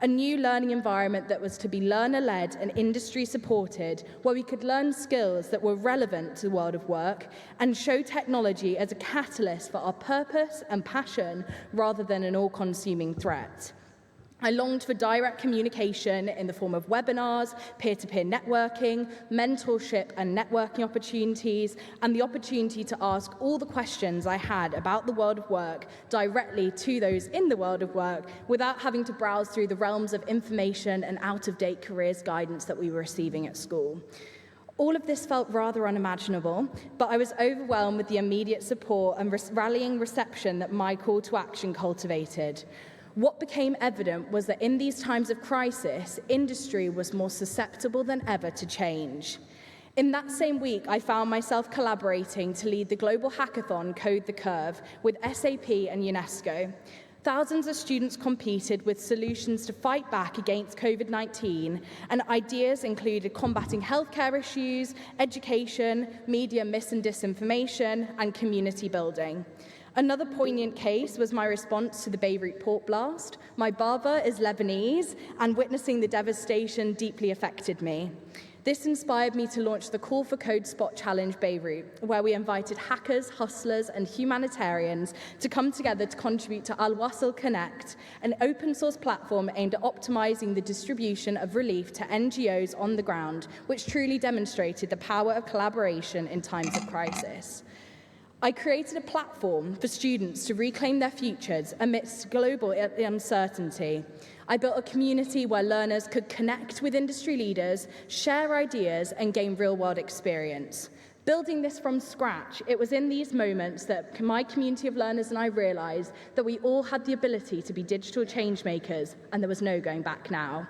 a new learning environment that was to be learner-led and industry-supported, where we could learn skills that were relevant to the world of work and show technology as a catalyst for our purpose and passion rather than an all-consuming threat. I longed for direct communication in the form of webinars, peer-to-peer networking, mentorship and networking opportunities, and the opportunity to ask all the questions I had about the world of work directly to those in the world of work without having to browse through the realms of information and out-of-date careers guidance that we were receiving at school. All of this felt rather unimaginable, but I was overwhelmed with the immediate support and rallying reception that my call to action cultivated. What became evident was that in these times of crisis, industry was more susceptible than ever to change. In that same week, I found myself collaborating to lead the global hackathon Code the Curve with SAP and UNESCO. Thousands of students competed with solutions to fight back against COVID-19, and ideas included combating healthcare issues, education, media mis- and disinformation, and community building. Another poignant case was my response to the Beirut port blast. My Baba is Lebanese, and witnessing the devastation deeply affected me. This inspired me to launch the Call for Code Spot Challenge Beirut, where we invited hackers, hustlers, and humanitarians to come together to contribute to Al Wasl Connect, an open-source platform aimed at optimizing the distribution of relief to NGOs on the ground, which truly demonstrated the power of collaboration in times of crisis. I created a platform for students to reclaim their futures amidst global uncertainty. I built a community where learners could connect with industry leaders, share ideas, and gain real-world experience. Building this from scratch, it was in these moments that my community of learners and I realized that we all had the ability to be digital change makers, and there was no going back now.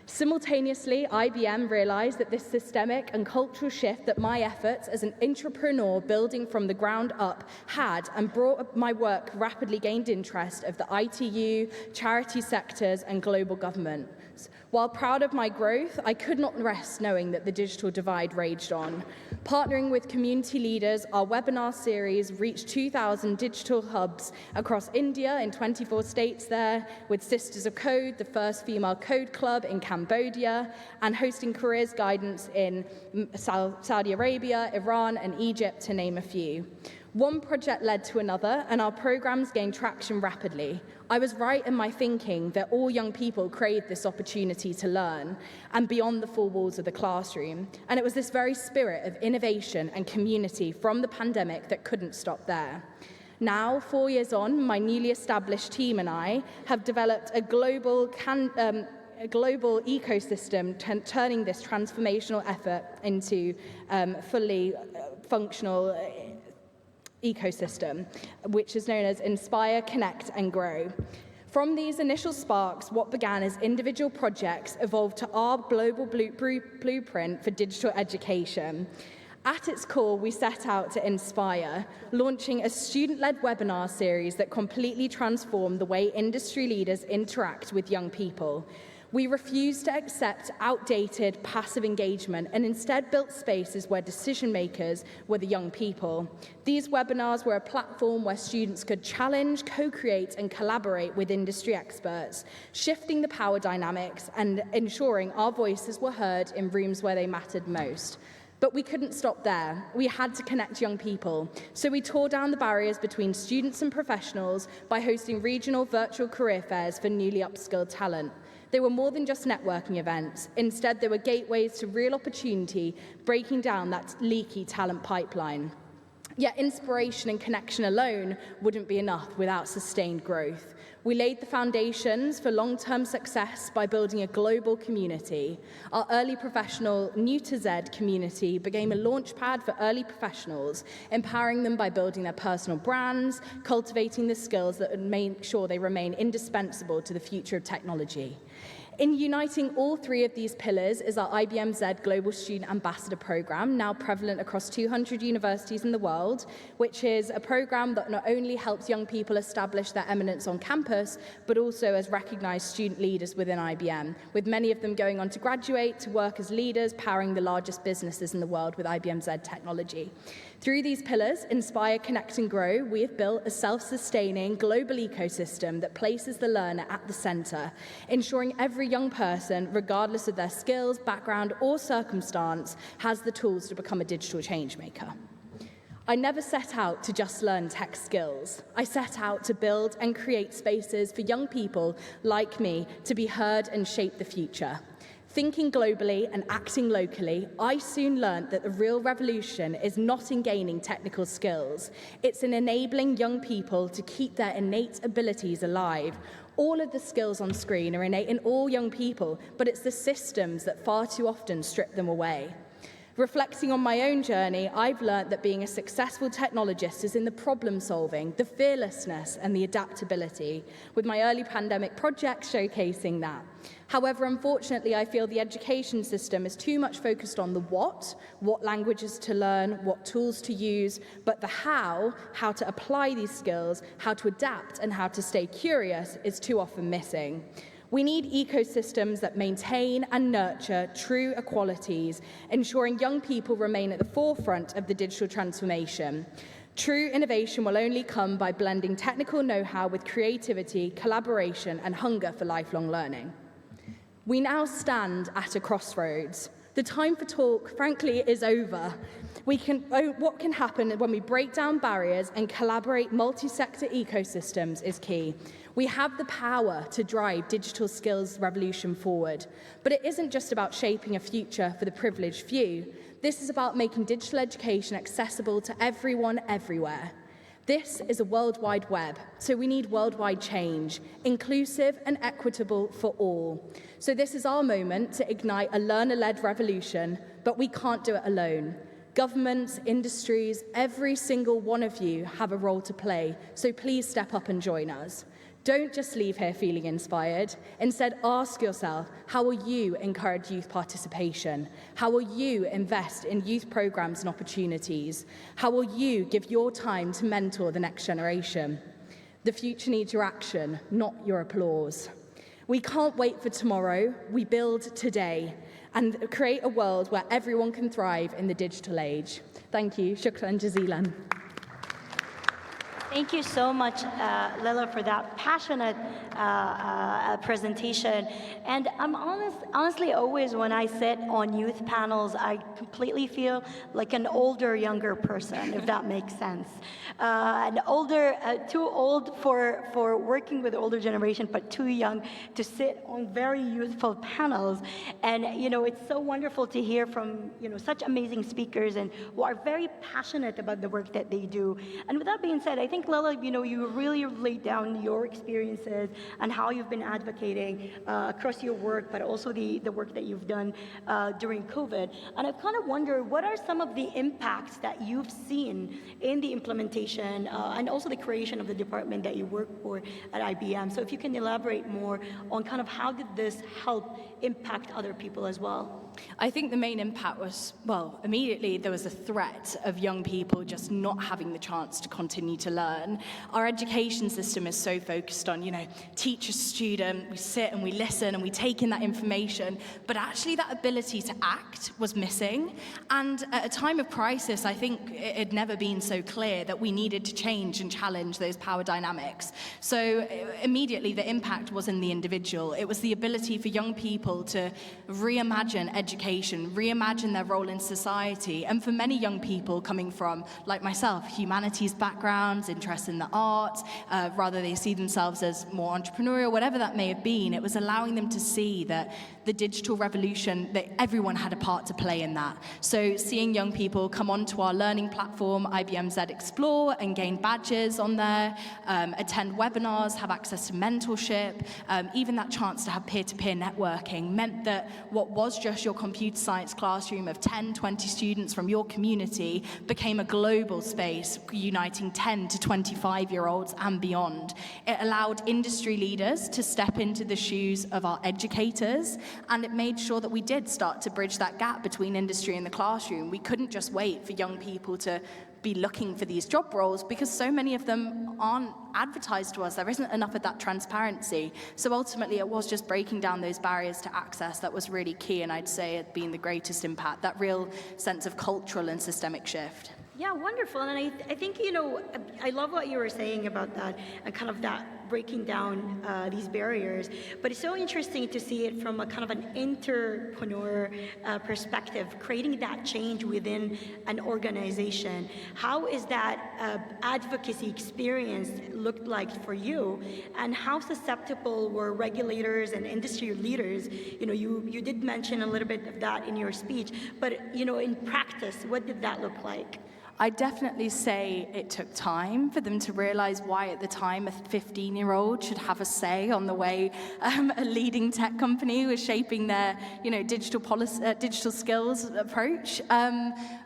Simultaneously, IBM realized that this systemic and cultural shift that my efforts as an entrepreneur building from the ground up had and brought my work rapidly gained interest of the ITU, charity sectors, and global government. While proud of my growth, I could not rest knowing that the digital divide raged on. Partnering with community leaders, our webinar series reached 2,000 digital hubs across India in 24 states there, with Sisters of Code, the first female code club in Cambodia, and hosting careers guidance in Saudi Arabia, Iran, and Egypt, to name a few. One project led to another, and our programs gained traction rapidly. I was right in my thinking that all young people crave this opportunity to learn and beyond the four walls of the classroom. And it was this very spirit of innovation and community from the pandemic that couldn't stop there. Now, 4 years on, my newly established team and I have developed a global a global ecosystem, turning this transformational effort into fully functional ecosystem, which is known as Inspire, Connect and Grow. From these initial sparks, what began as individual projects evolved to our global blueprint for digital education. At its core, we set out to inspire, launching a student-led webinar series that completely transformed the way industry leaders interact with young people. We refused to accept outdated, passive engagement and instead built spaces where decision makers were the young people. These webinars were a platform where students could challenge, co-create and collaborate with industry experts, shifting the power dynamics and ensuring our voices were heard in rooms where they mattered most. But we couldn't stop there. We had to connect young people. So we tore down the barriers between students and professionals by hosting regional virtual career fairs for newly upskilled talent. They were more than just networking events. Instead, they were gateways to real opportunity, breaking down that leaky talent pipeline. Yet inspiration and connection alone wouldn't be enough without sustained growth. We laid the foundations for long-term success by building a global community. Our early professional New to Z community became a launchpad for early professionals, empowering them by building their personal brands, cultivating the skills that would make sure they remain indispensable to the future of technology. In uniting all three of these pillars is our IBM Z Global Student Ambassador Program, now prevalent across 200 universities in the world, which is a program that not only helps young people establish their eminence on campus, but also as recognized student leaders within IBM, with many of them going on to graduate, to work as leaders, powering the largest businesses in the world with IBM Z technology. Through these pillars, Inspire, Connect and Grow, we have built a self-sustaining global ecosystem that places the learner at the center, ensuring every young person, regardless of their skills, background or circumstance, has the tools to become a digital change maker. I never set out to just learn tech skills. I set out to build and create spaces for young people like me to be heard and shape the future. Thinking globally and acting locally, I soon learned that the real revolution is not in gaining technical skills. It's in enabling young people to keep their innate abilities alive. All of the skills on screen are innate in all young people, but it's the systems that far too often strip them away. Reflecting on my own journey, I've learned that being a successful technologist is in the problem solving, the fearlessness and the adaptability, with my early pandemic projects showcasing that. However, unfortunately, I feel the education system is too much focused on the what languages to learn, what tools to use, but the how to apply these skills, how to adapt and how to stay curious is too often missing. We need ecosystems that maintain and nurture true equalities, ensuring young people remain at the forefront of the digital transformation. True innovation will only come by blending technical know-how with creativity, collaboration, and hunger for lifelong learning. We now stand at a crossroads. The time for talk, frankly, is over. What can happen when we break down barriers and collaborate multi-sector ecosystems is key. We have the power to drive digital skills revolution forward. But it isn't just about shaping a future for the privileged few. This is about making digital education accessible to everyone, everywhere. This is a worldwide web, so we need worldwide change, inclusive and equitable for all. So this is our moment to ignite a learner-led revolution, but we can't do it alone. Governments, industries, every single one of you have a role to play, so please step up and join us. Don't just leave here feeling inspired. Instead, ask yourself, how will you encourage youth participation? How will you invest in youth programs and opportunities? How will you give your time to mentor the next generation? The future needs your action, not your applause. We can't wait for tomorrow. We build today and create a world where everyone can thrive in the digital age. Thank you. Shukran jazilan. Thank you so much, Lila, for that passionate presentation. And I'm honestly, always when I sit on youth panels, I completely feel like an older, younger person, if that makes sense. Too old for working with the older generation, but too young to sit on very youthful panels. And it's so wonderful to hear from such amazing speakers and who are very passionate about the work that they do. And with that being said, I think think, Lila, you really laid down your experiences and how you've been advocating across your work, but also the work that you've done during COVID. And I've kind of wondered, what are some of the impacts that you've seen in the implementation and also the creation of the department that you work for at IBM? So if you can elaborate more on kind of how did this help impact other people as well? I think the main impact was, well, immediately there was a threat of young people just not having the chance to continue to learn. Our education system is so focused on, teacher, student, we sit and we listen and we take in that information, but actually that ability to act was missing. And at a time of crisis, I think it had never been so clear that we needed to change and challenge those power dynamics. So immediately the impact was in the individual. It was the ability for young people to reimagine education, reimagine their role in society. And for many young people coming from, like myself, humanities backgrounds, interest in the arts, rather they see themselves as more entrepreneurial, whatever that may have been, it was allowing them to see that the digital revolution, that everyone had a part to play in that. So seeing young people come onto our learning platform, IBM Z Explore, and gain badges on there, attend webinars, have access to mentorship, even that chance to have peer-to-peer networking meant that what was just your computer science classroom of 10, 20 students from your community became a global space uniting 10 to 25-year-olds and beyond. It allowed industry leaders to step into the shoes of our educators, and it made sure that we did start to bridge that gap between industry and the classroom. We couldn't just wait for young people to be looking for these job roles because so many of them aren't advertised to us. There isn't enough of that transparency. So ultimately, it was just breaking down those barriers to access that was really key, and I'd say it being the greatest impact, that real sense of cultural and systemic shift. Yeah, wonderful. And I think, I love what you were saying about that and kind of that breaking down these barriers. But it's so interesting to see it from a kind of an entrepreneur perspective, creating that change within an organization. How is that advocacy experience looked like for you? And how susceptible were regulators and industry leaders? You did mention a little bit of that in your speech, but in practice, what did that look like? I definitely say it took time for them to realize why at the time a 15-year-old should have a say on the way a leading tech company was shaping their digital skills approach.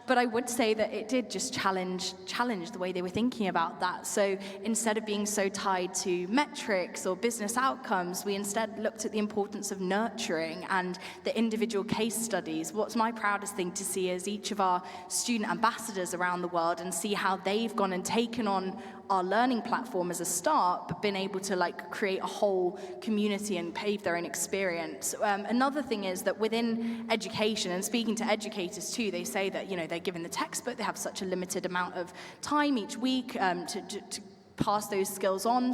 But I would say that it did just challenge the way they were thinking about that. So instead of being so tied to metrics or business outcomes, we instead looked at the importance of nurturing and the individual case studies. What's my proudest thing to see is each of our student ambassadors around the world and see how they've gone and taken on our learning platform as a start, but been able to create a whole community and pave their own experience. Another thing is that within education, and speaking to educators too, they say that they're given the textbook, they have such a limited amount of time each week to pass those skills on.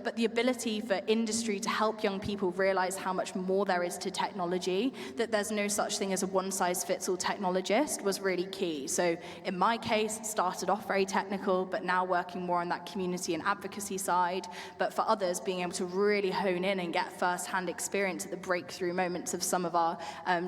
But the ability for industry to help young people realize how much more there is to technology, that there's no such thing as a one-size-fits-all technologist, was really key. So in my case, it started off very technical, but now working more on that community and advocacy side. But for others, being able to really hone in and get first-hand experience at the breakthrough moments of some of our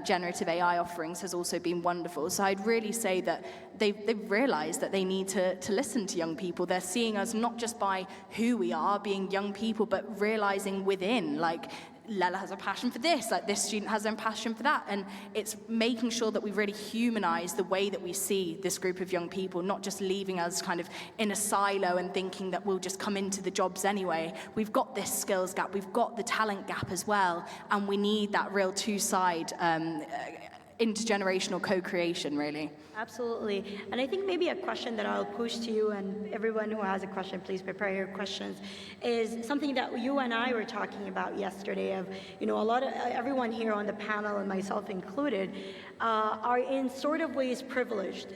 generative AI offerings has also been wonderful. So I'd really say that they've realized that they need to listen to young people. They're seeing us not just by who we are, being young people, but realizing within, Lela has a passion for this, this student has a passion for that. And it's making sure that we really humanize the way that we see this group of young people, not just leaving us kind of in a silo and thinking that we'll just come into the jobs anyway. We've got this skills gap, we've got the talent gap as well, and we need that real two-side intergenerational co-creation, really. Absolutely. And I think maybe a question that I'll push to you, and everyone who has a question, please prepare your questions, is something that you and I were talking about yesterday of, everyone here on the panel, and myself included, are in sort of ways privileged,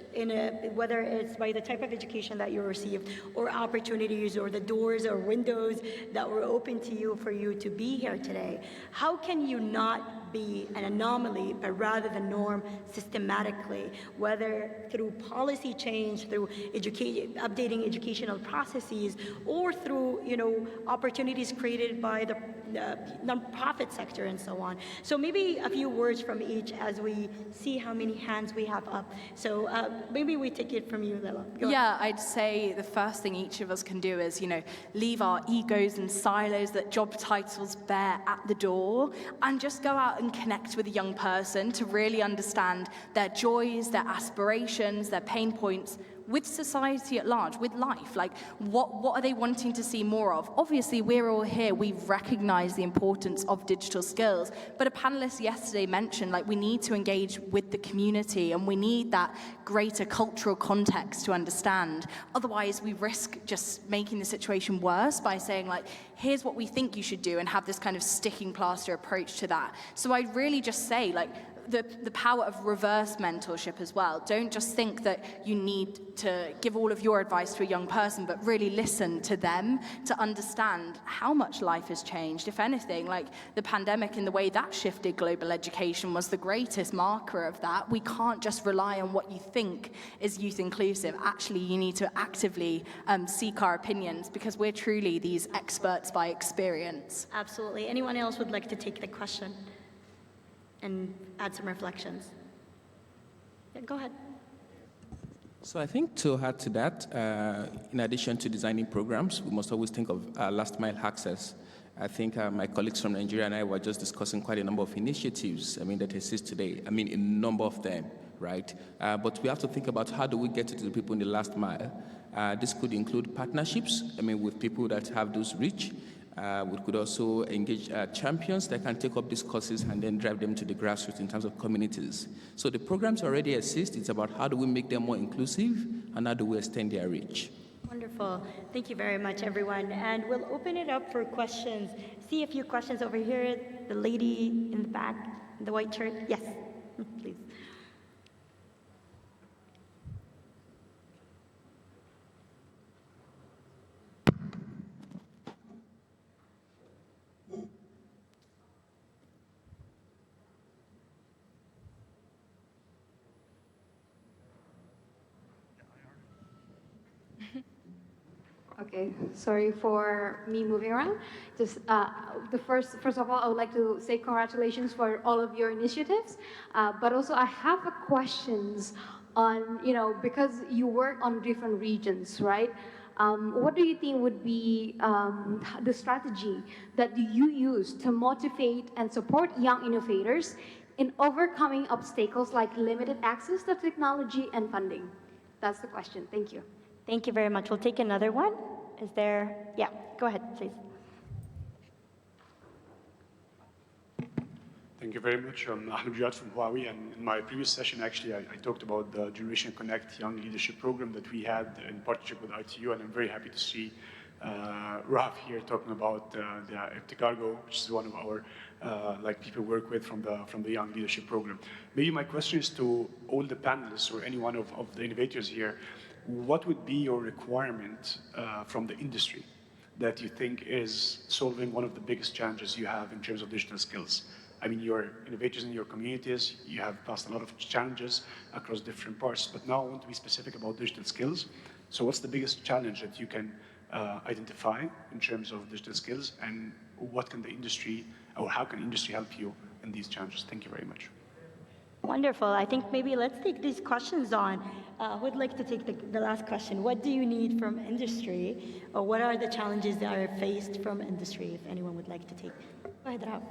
whether it's by the type of education that you received, or opportunities, or the doors or windows that were open to you for you to be here today. How can you not be an anomaly, but rather the norm systematically, whether through policy change, through updating educational processes, or through opportunities created by the nonprofit sector and so on. So maybe a few words from each as we see how many hands we have up. So maybe we take it from you, Lila. Go ahead. Yeah, I'd say the first thing each of us can do is, leave our egos and silos that job titles bear at the door and just go out and connect with a young person to really understand their joys, their aspirations, their pain points with society at large, with life. Like, what are they wanting to see more of? Obviously, we're all here, we've recognized the importance of digital skills, but a panelist yesterday mentioned, we need to engage with the community, and we need that greater cultural context to understand. Otherwise, we risk just making the situation worse by saying, here's what we think you should do, and have this kind of sticking plaster approach to that. So I'd really just say, the power of reverse mentorship as well. Don't just think that you need to give all of your advice to a young person, but really listen to them to understand how much life has changed. If anything, the pandemic and the way that shifted global education was the greatest marker of that. We can't just rely on what you think is youth inclusive. Actually, you need to actively seek our opinions, because we're truly these experts by experience. Absolutely. Anyone else would like to take the question and add some reflections? Yeah, go ahead. So I think to add to that, in addition to designing programs, we must always think of last mile access. I think my colleagues from Nigeria and I were just discussing quite a number of initiatives, that exist today. A number of them, right? But we have to think about how do we get to the people in the last mile. This could include partnerships, with people that have those reach. We could also engage champions that can take up these courses and then drive them to the grassroots in terms of communities. So the programs already exist. It's about how do we make them more inclusive and how do we extend their reach. Wonderful. Thank you very much, everyone. And we'll open it up for questions. See a few questions over here. The lady in the back, in the white shirt. Yes, please. Okay, sorry for me moving around. Just first of all, I would like to say congratulations for all of your initiatives. But also, I have a questions on because you work on different regions, right? What do you think would be the strategy that you use to motivate and support young innovators in overcoming obstacles like limited access to technology and funding? That's the question. Thank you. Thank you very much. We'll take another one. Is there? Yeah, go ahead, please. Thank you very much. I'm Ahmed Riyad from Huawei, and in my previous session, actually, I talked about the Generation Connect Young Leadership Program that we had in partnership with ITU, and I'm very happy to see Raf here talking about the Ipticargo, which is one of our people work with from the Young Leadership Program. Maybe my question is to all the panelists or any one of the innovators here. What would be your requirement from the industry that you think is solving one of the biggest challenges you have in terms of digital skills? You're innovators in your communities, you have passed a lot of challenges across different parts, but now I want to be specific about digital skills. So what's the biggest challenge that you can identify in terms of digital skills, and what can the industry, or how can industry help you in these challenges? Thank you very much. Wonderful. I think maybe let's take these questions on. Who would like to take the last question? What do you need from industry, or what are the challenges that are faced from industry, if anyone would like to take? Go ahead, Raf.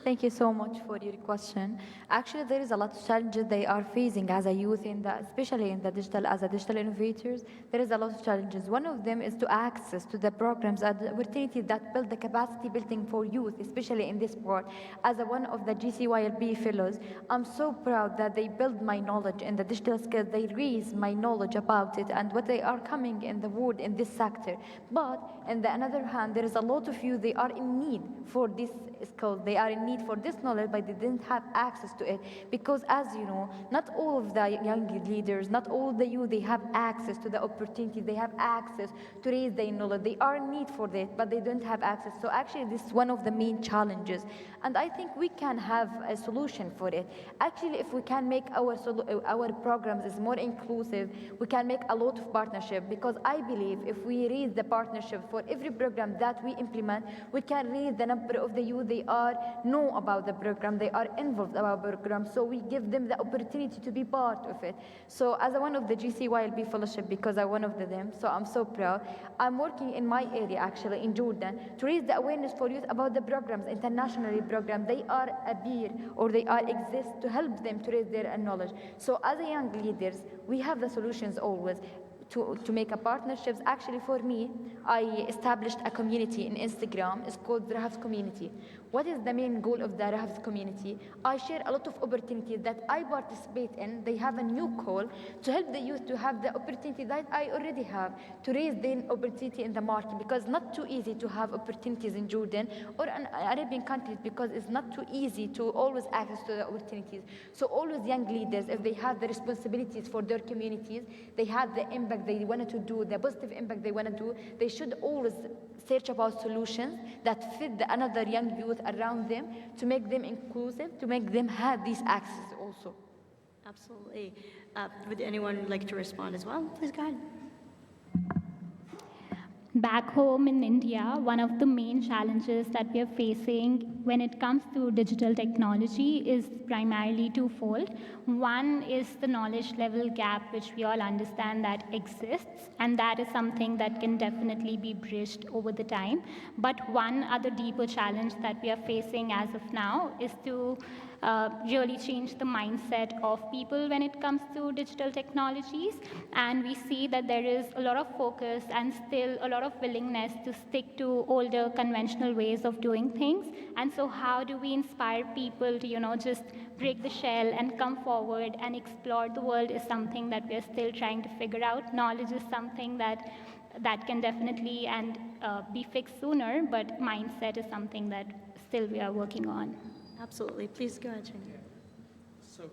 Thank you so much for your question. Actually, there is a lot of challenges they are facing as a youth, especially in the digital, as a digital innovators. There is a lot of challenges. One of them is to access to the programs and the opportunities that build the capacity building for youth, especially in this part. As one of the GCYLB fellows, I'm so proud that they build my knowledge in the digital skills. They raise my knowledge about it and what they are coming in the world in this sector. But on the other hand, there is a lot of youth, they are in need for this skills. They are in need need for this knowledge, but they didn't have access to it. Because as you know, not all of the young leaders, not all the youth, they have access to the opportunities, they have access to raise their knowledge. They are in need for this, but they don't have access. So actually, this is one of the main challenges. And I think we can have a solution for it. Actually, if we can make our programs is more inclusive, we can make a lot of partnership, because I believe if we raise the partnership for every program that we implement, we can raise the number of the youth they know about the program, they are involved about the program, so we give them the opportunity to be part of it. So as one of the GCYLB fellowship, because I'm one of them, so I'm so proud. I'm working in my area, actually, in Jordan, to raise the awareness for youth about the programs, internationally program. They are a peer, or they are exist to help them to raise their knowledge. So as a young leaders, we have the solutions always. To make a partnerships. Actually, for me, I established a community in Instagram. It's called the Rahaf's Community. What is the main goal of the Rahaf's Community? I share a lot of opportunities that I participate in. They have a new call to help the youth to have the opportunity that I already have, to raise their opportunity in the market, because not too easy to have opportunities in Jordan or in Arabian countries, because it's not too easy to always access to the opportunities. So always young leaders, if they have the responsibilities for their communities, they have the impact they wanted to do, the positive impact they want to do, they should always search about solutions that fit the another young youth around them, to make them inclusive, to make them have these access also. Absolutely. Would anyone like to respond as well? Please go ahead. Back home in India, one of the main challenges that we are facing when it comes to digital technology is primarily twofold. One is the knowledge level gap, which we all understand that exists, and that is something that can definitely be bridged over the time. But one other deeper challenge that we are facing as of now is to really change the mindset of people when it comes to digital technologies. And we see that there is a lot of focus and still a lot of willingness to stick to older conventional ways of doing things. And so how do we inspire people to, just break the shell and come forward and explore the world is something that we're still trying to figure out. Knowledge is something that can definitely and be fixed sooner, but mindset is something that still we are working on. Absolutely. Please go ahead, Shane. So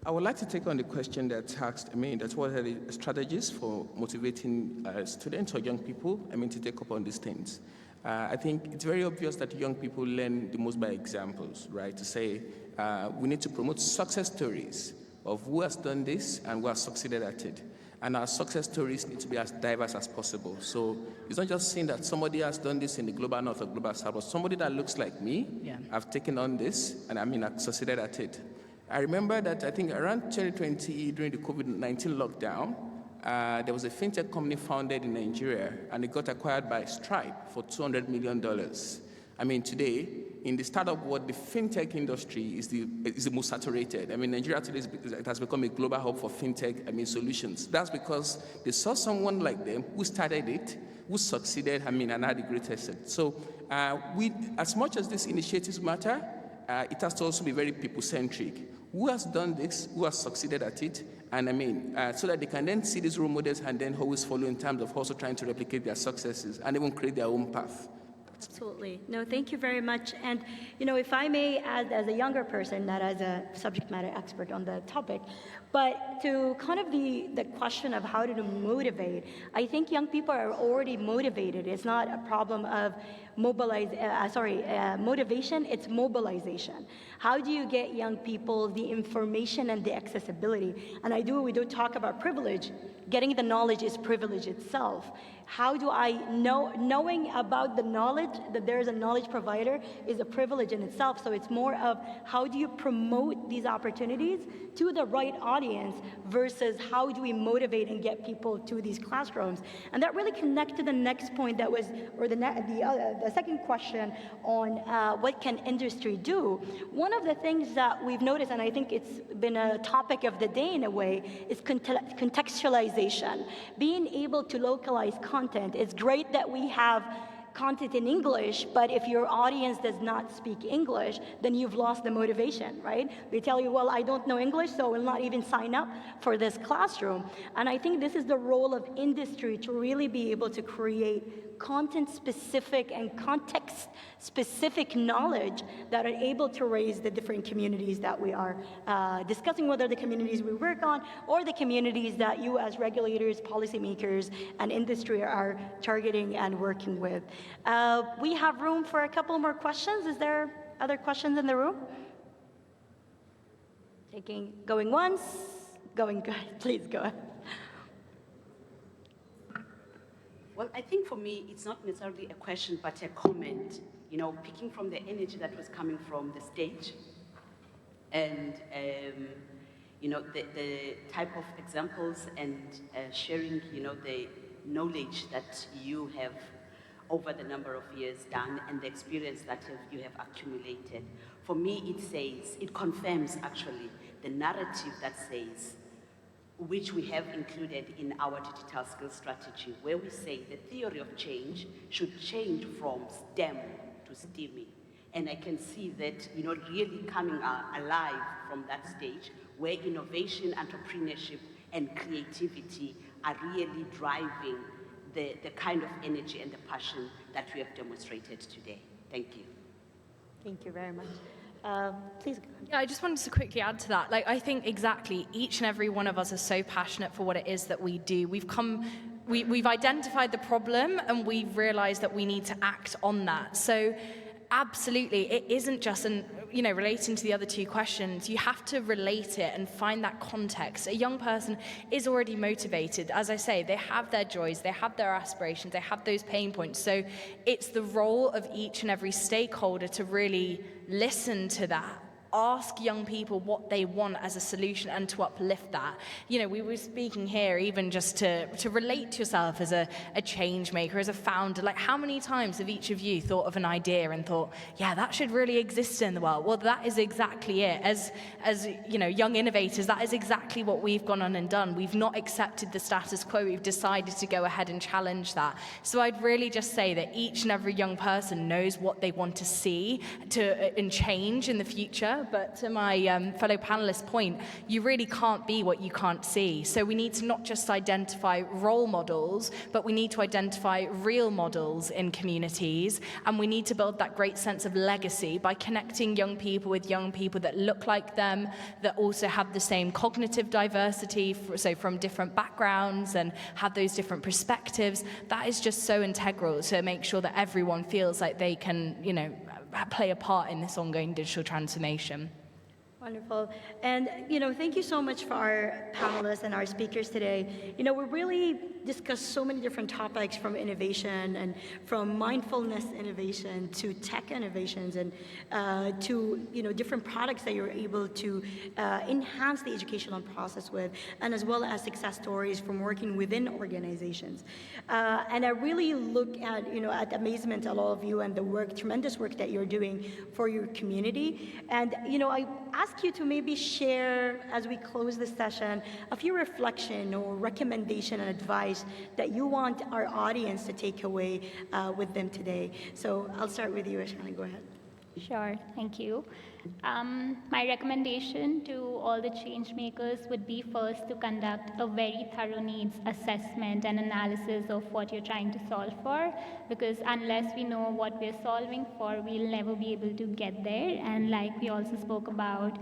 I would like to take on the question that's asked, that what are the strategies for motivating students or young people, to take up on these things? I think it's very obvious that young people learn the most by examples, right? To say we need to promote success stories of who has done this and who has succeeded at it. And our success stories need to be as diverse as possible. So it's not just saying that somebody has done this in the global north or global south, but somebody that looks like me, I've taken on this, and I've succeeded at it. I remember that I think around 2020, during the COVID-19 lockdown, there was a fintech company founded in Nigeria, and it got acquired by Stripe for $200 million. Today, in the startup world, the fintech industry is the most saturated. Nigeria today it has become a global hub for fintech solutions. That's because they saw someone like them who started it, who succeeded, and had the greatest set. So as much as these initiatives matter, it has to also be very people-centric. Who has done this, who has succeeded at it, and so that they can then see these role models and then always follow in terms of also trying to replicate their successes and even create their own path. Absolutely. No, thank you very much. And, if I may add, as a younger person, not as a subject matter expert on the topic, but to kind of the question of how to motivate, I think young people are already motivated. It's not a problem of motivation, it's mobilization. How do you get young people the information and the accessibility? And we do talk about privilege. Getting the knowledge is privilege itself. How do I knowing about the knowledge, that there is a knowledge provider, is a privilege in itself. So it's more of how do you promote these opportunities to the right audience versus how do we motivate and get people to these classrooms. And that really connects to the next point that was, or the second question on what can industry do. One of the things that we've noticed, and I think it's been a topic of the day in a way, is contextualization. Being able to localize content. It's great that we have content in English, but if your audience does not speak English, then you've lost the motivation, right? They tell you, well, I don't know English, so I will not even sign up for this classroom. And I think this is the role of industry, to really be able to create content-specific and context-specific knowledge that are able to raise the different communities that we are discussing, whether the communities we work on or the communities that you as regulators, policymakers, and industry are targeting and working with. We have room for a couple more questions. Is there other questions in the room? Going once, going good. Please go ahead. Well, I think for me, it's not necessarily a question, but a comment, picking from the energy that was coming from the stage and, the type of examples and sharing, the knowledge that you have over the number of years done and the experience that you have accumulated. For me, it confirms actually the narrative that says, which we have included in our digital skills strategy, where we say the theory of change should change from STEM to STEAMing. And I can see that, really coming alive from that stage where innovation, entrepreneurship, and creativity are really driving the kind of energy and the passion that we have demonstrated today. Thank you. Thank you very much. Please go ahead. Yeah, I just wanted to quickly add to that. I think exactly each and every one of us is so passionate for what it is that we do. We've identified the problem and we've realized that we need to act on that. So absolutely, it isn't just relating to the other two questions, you have to relate it and find that context. A young person is already motivated. As I say, they have their joys, they have their aspirations, they have those pain points. So it's the role of each and every stakeholder to really listen to that. Ask young people what they want as a solution and to uplift that. We were speaking here even just to relate to yourself as a change maker, as a founder. Like, how many times have each of you thought of an idea and thought, yeah, that should really exist in the world? Well, that is exactly it. As young innovators, that is exactly what we've gone on and done. We've not accepted the status quo. We've decided to go ahead and challenge that. So I'd really just say that each and every young person knows what they want to see and change in the future. But to my fellow panelists' point, you really can't be what you can't see. So we need to not just identify role models, but we need to identify real models in communities. And we need to build that great sense of legacy by connecting young people with young people that look like them, that also have the same cognitive diversity, so from different backgrounds and have those different perspectives. That is just so integral to make sure that everyone feels like they can, play a part in this ongoing digital transformation. Wonderful. And, thank you so much for our panelists and our speakers today. We really discussed so many different topics, from innovation and from mindfulness innovation to tech innovations and to, different products that you're able to enhance the educational process with, and as well as success stories from working within organizations. And I really look at, at amazement at all of you and the tremendous work that you're doing for your community. And, I ask you to maybe share, as we close this session, a few reflection or recommendation and advice that you want our audience to take away with them today. So I'll start with you, Ashani. Go ahead. Sure, thank you. My recommendation to all the change makers would be first to conduct a very thorough needs assessment and analysis of what you're trying to solve for, because unless we know what we're solving for, we'll never be able to get there. And like we also spoke about,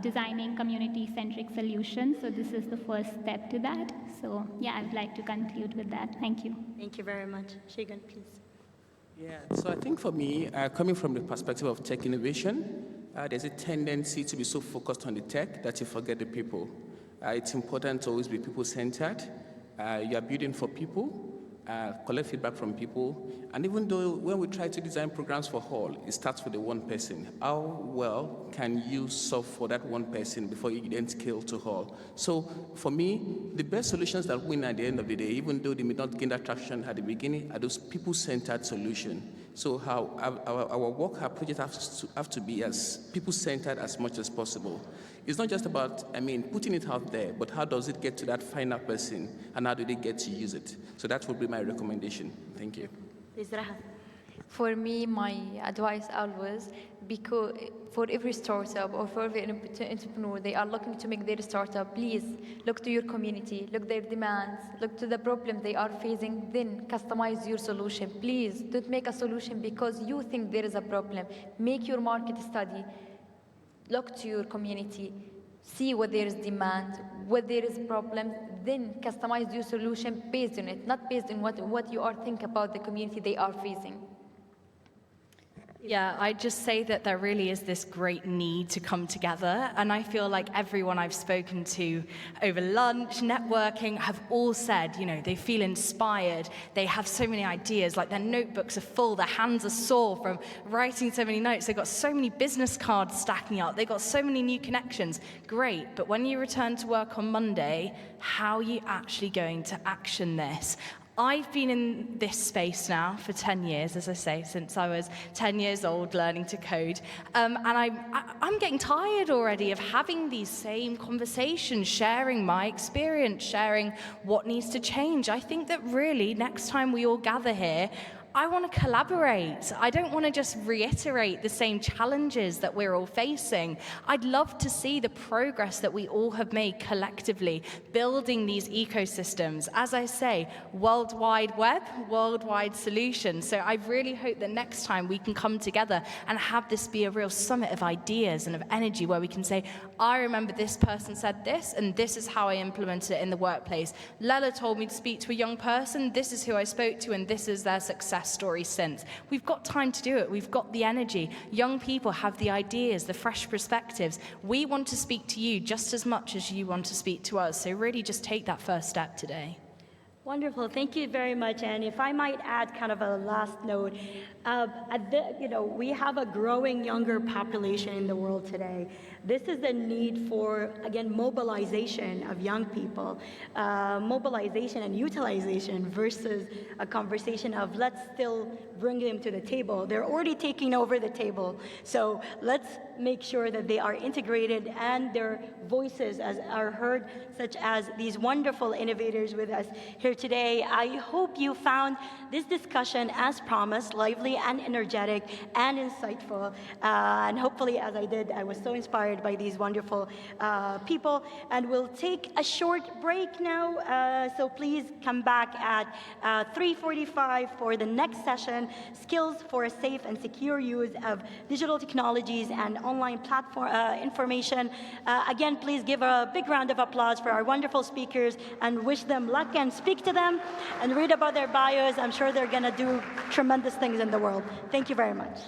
designing community-centric solutions, so this is the first step to that. So yeah, I'd like to conclude with that. Thank you. Thank you very much. Shagan, please. Yeah, so I think for me, coming from the perspective of tech innovation, there's a tendency to be so focused on the tech that you forget the people. It's important to always be people-centered. You are building for people, collect feedback from people, and even though when we try to design programs for all, it starts with the one person. How well can you solve for that one person before you then scale to all? So for me, the best solutions that win at the end of the day, even though they may not gain that traction at the beginning, are those people-centered solutions. So how our work, our projects have to be as people-centered as much as possible. It's not just about, putting it out there, but how does it get to that final person, and how do they get to use it? So that would be my recommendation. Thank you. Please, Rahat. For me, my advice always, because for every startup or for every entrepreneur, they are looking to make their startup, please look to your community, look their demands, look to the problem they are facing, then customize your solution. Please don't make a solution because you think there is a problem. Make your market study, look to your community, see what there is demand, what there is problem, then customize your solution based on it, not based on what you are thinking about the community they are facing. Yeah, I'd just say that there really is this great need to come together. And I feel like everyone I've spoken to over lunch, networking, have all said, you know, they feel inspired. They have so many ideas, like their notebooks are full, their hands are sore from writing so many notes. They've got so many business cards stacking up. They've got so many new connections. Great, but when you return to work on Monday, how are you actually going to action this? I've been in this space now for 10 years, as I say, since I was 10 years old learning to code. And I'm getting tired already of having these same conversations, sharing my experience, sharing what needs to change. I think that really next time we all gather here, I want to collaborate. I don't want to just reiterate the same challenges that we're all facing. I'd love to see the progress that we all have made collectively, building these ecosystems. As I say, World Wide Web, worldwide solutions. So I really hope that next time we can come together and have this be a real summit of ideas and of energy where we can say, I remember this person said this, and this is how I implemented it in the workplace. Lela told me to speak to a young person. This is who I spoke to, and this is their success story since. We've got time to do it. We've got the energy. Young people have the ideas, the fresh perspectives. We want to speak to you just as much as you want to speak to us. So really just take that first step today. Wonderful. Thank you very much. And if I might add kind of a last note, we have a growing younger population in the world today. This is the need for, again, mobilization of young people, mobilization and utilization versus a conversation of let's still bring them to the table. They're already taking over the table. So let's make sure that they are integrated and their voices are heard, such as these wonderful innovators with us here today. I hope you found this discussion, as promised, lively and energetic and insightful. And hopefully, as I did, I was so inspired by these wonderful people. And we'll take a short break now. So please come back at 3:45 for the next session, Skills for a Safe and Secure Use of Digital Technologies and Online Platform Information. Again, please give a big round of applause for our wonderful speakers and wish them luck and speak to them and read about their bios. I'm sure they're going to do tremendous things in the world. Thank you very much.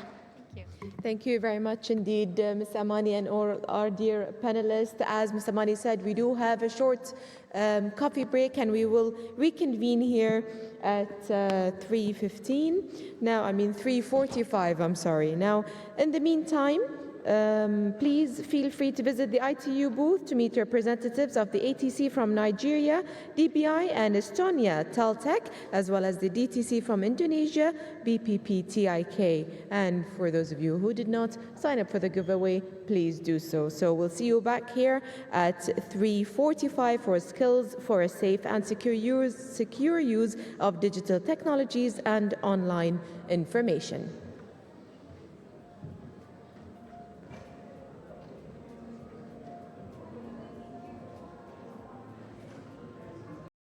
Thank you very much indeed, Ms. Amani and all our dear panelists. As Ms. Amani said, we do have a short coffee break and we will reconvene here at 3:45, I'm sorry. Now, in the meantime, please feel free to visit the ITU booth to meet representatives of the ATC from Nigeria, DBI and Estonia, Teltech, as well as the DTC from Indonesia, BPP-TIK. And for those of you who did not sign up for the giveaway, please do so. So we'll see you back here at 3:45 for Skills for a Safe and Secure Use of Digital Technologies and Online Information.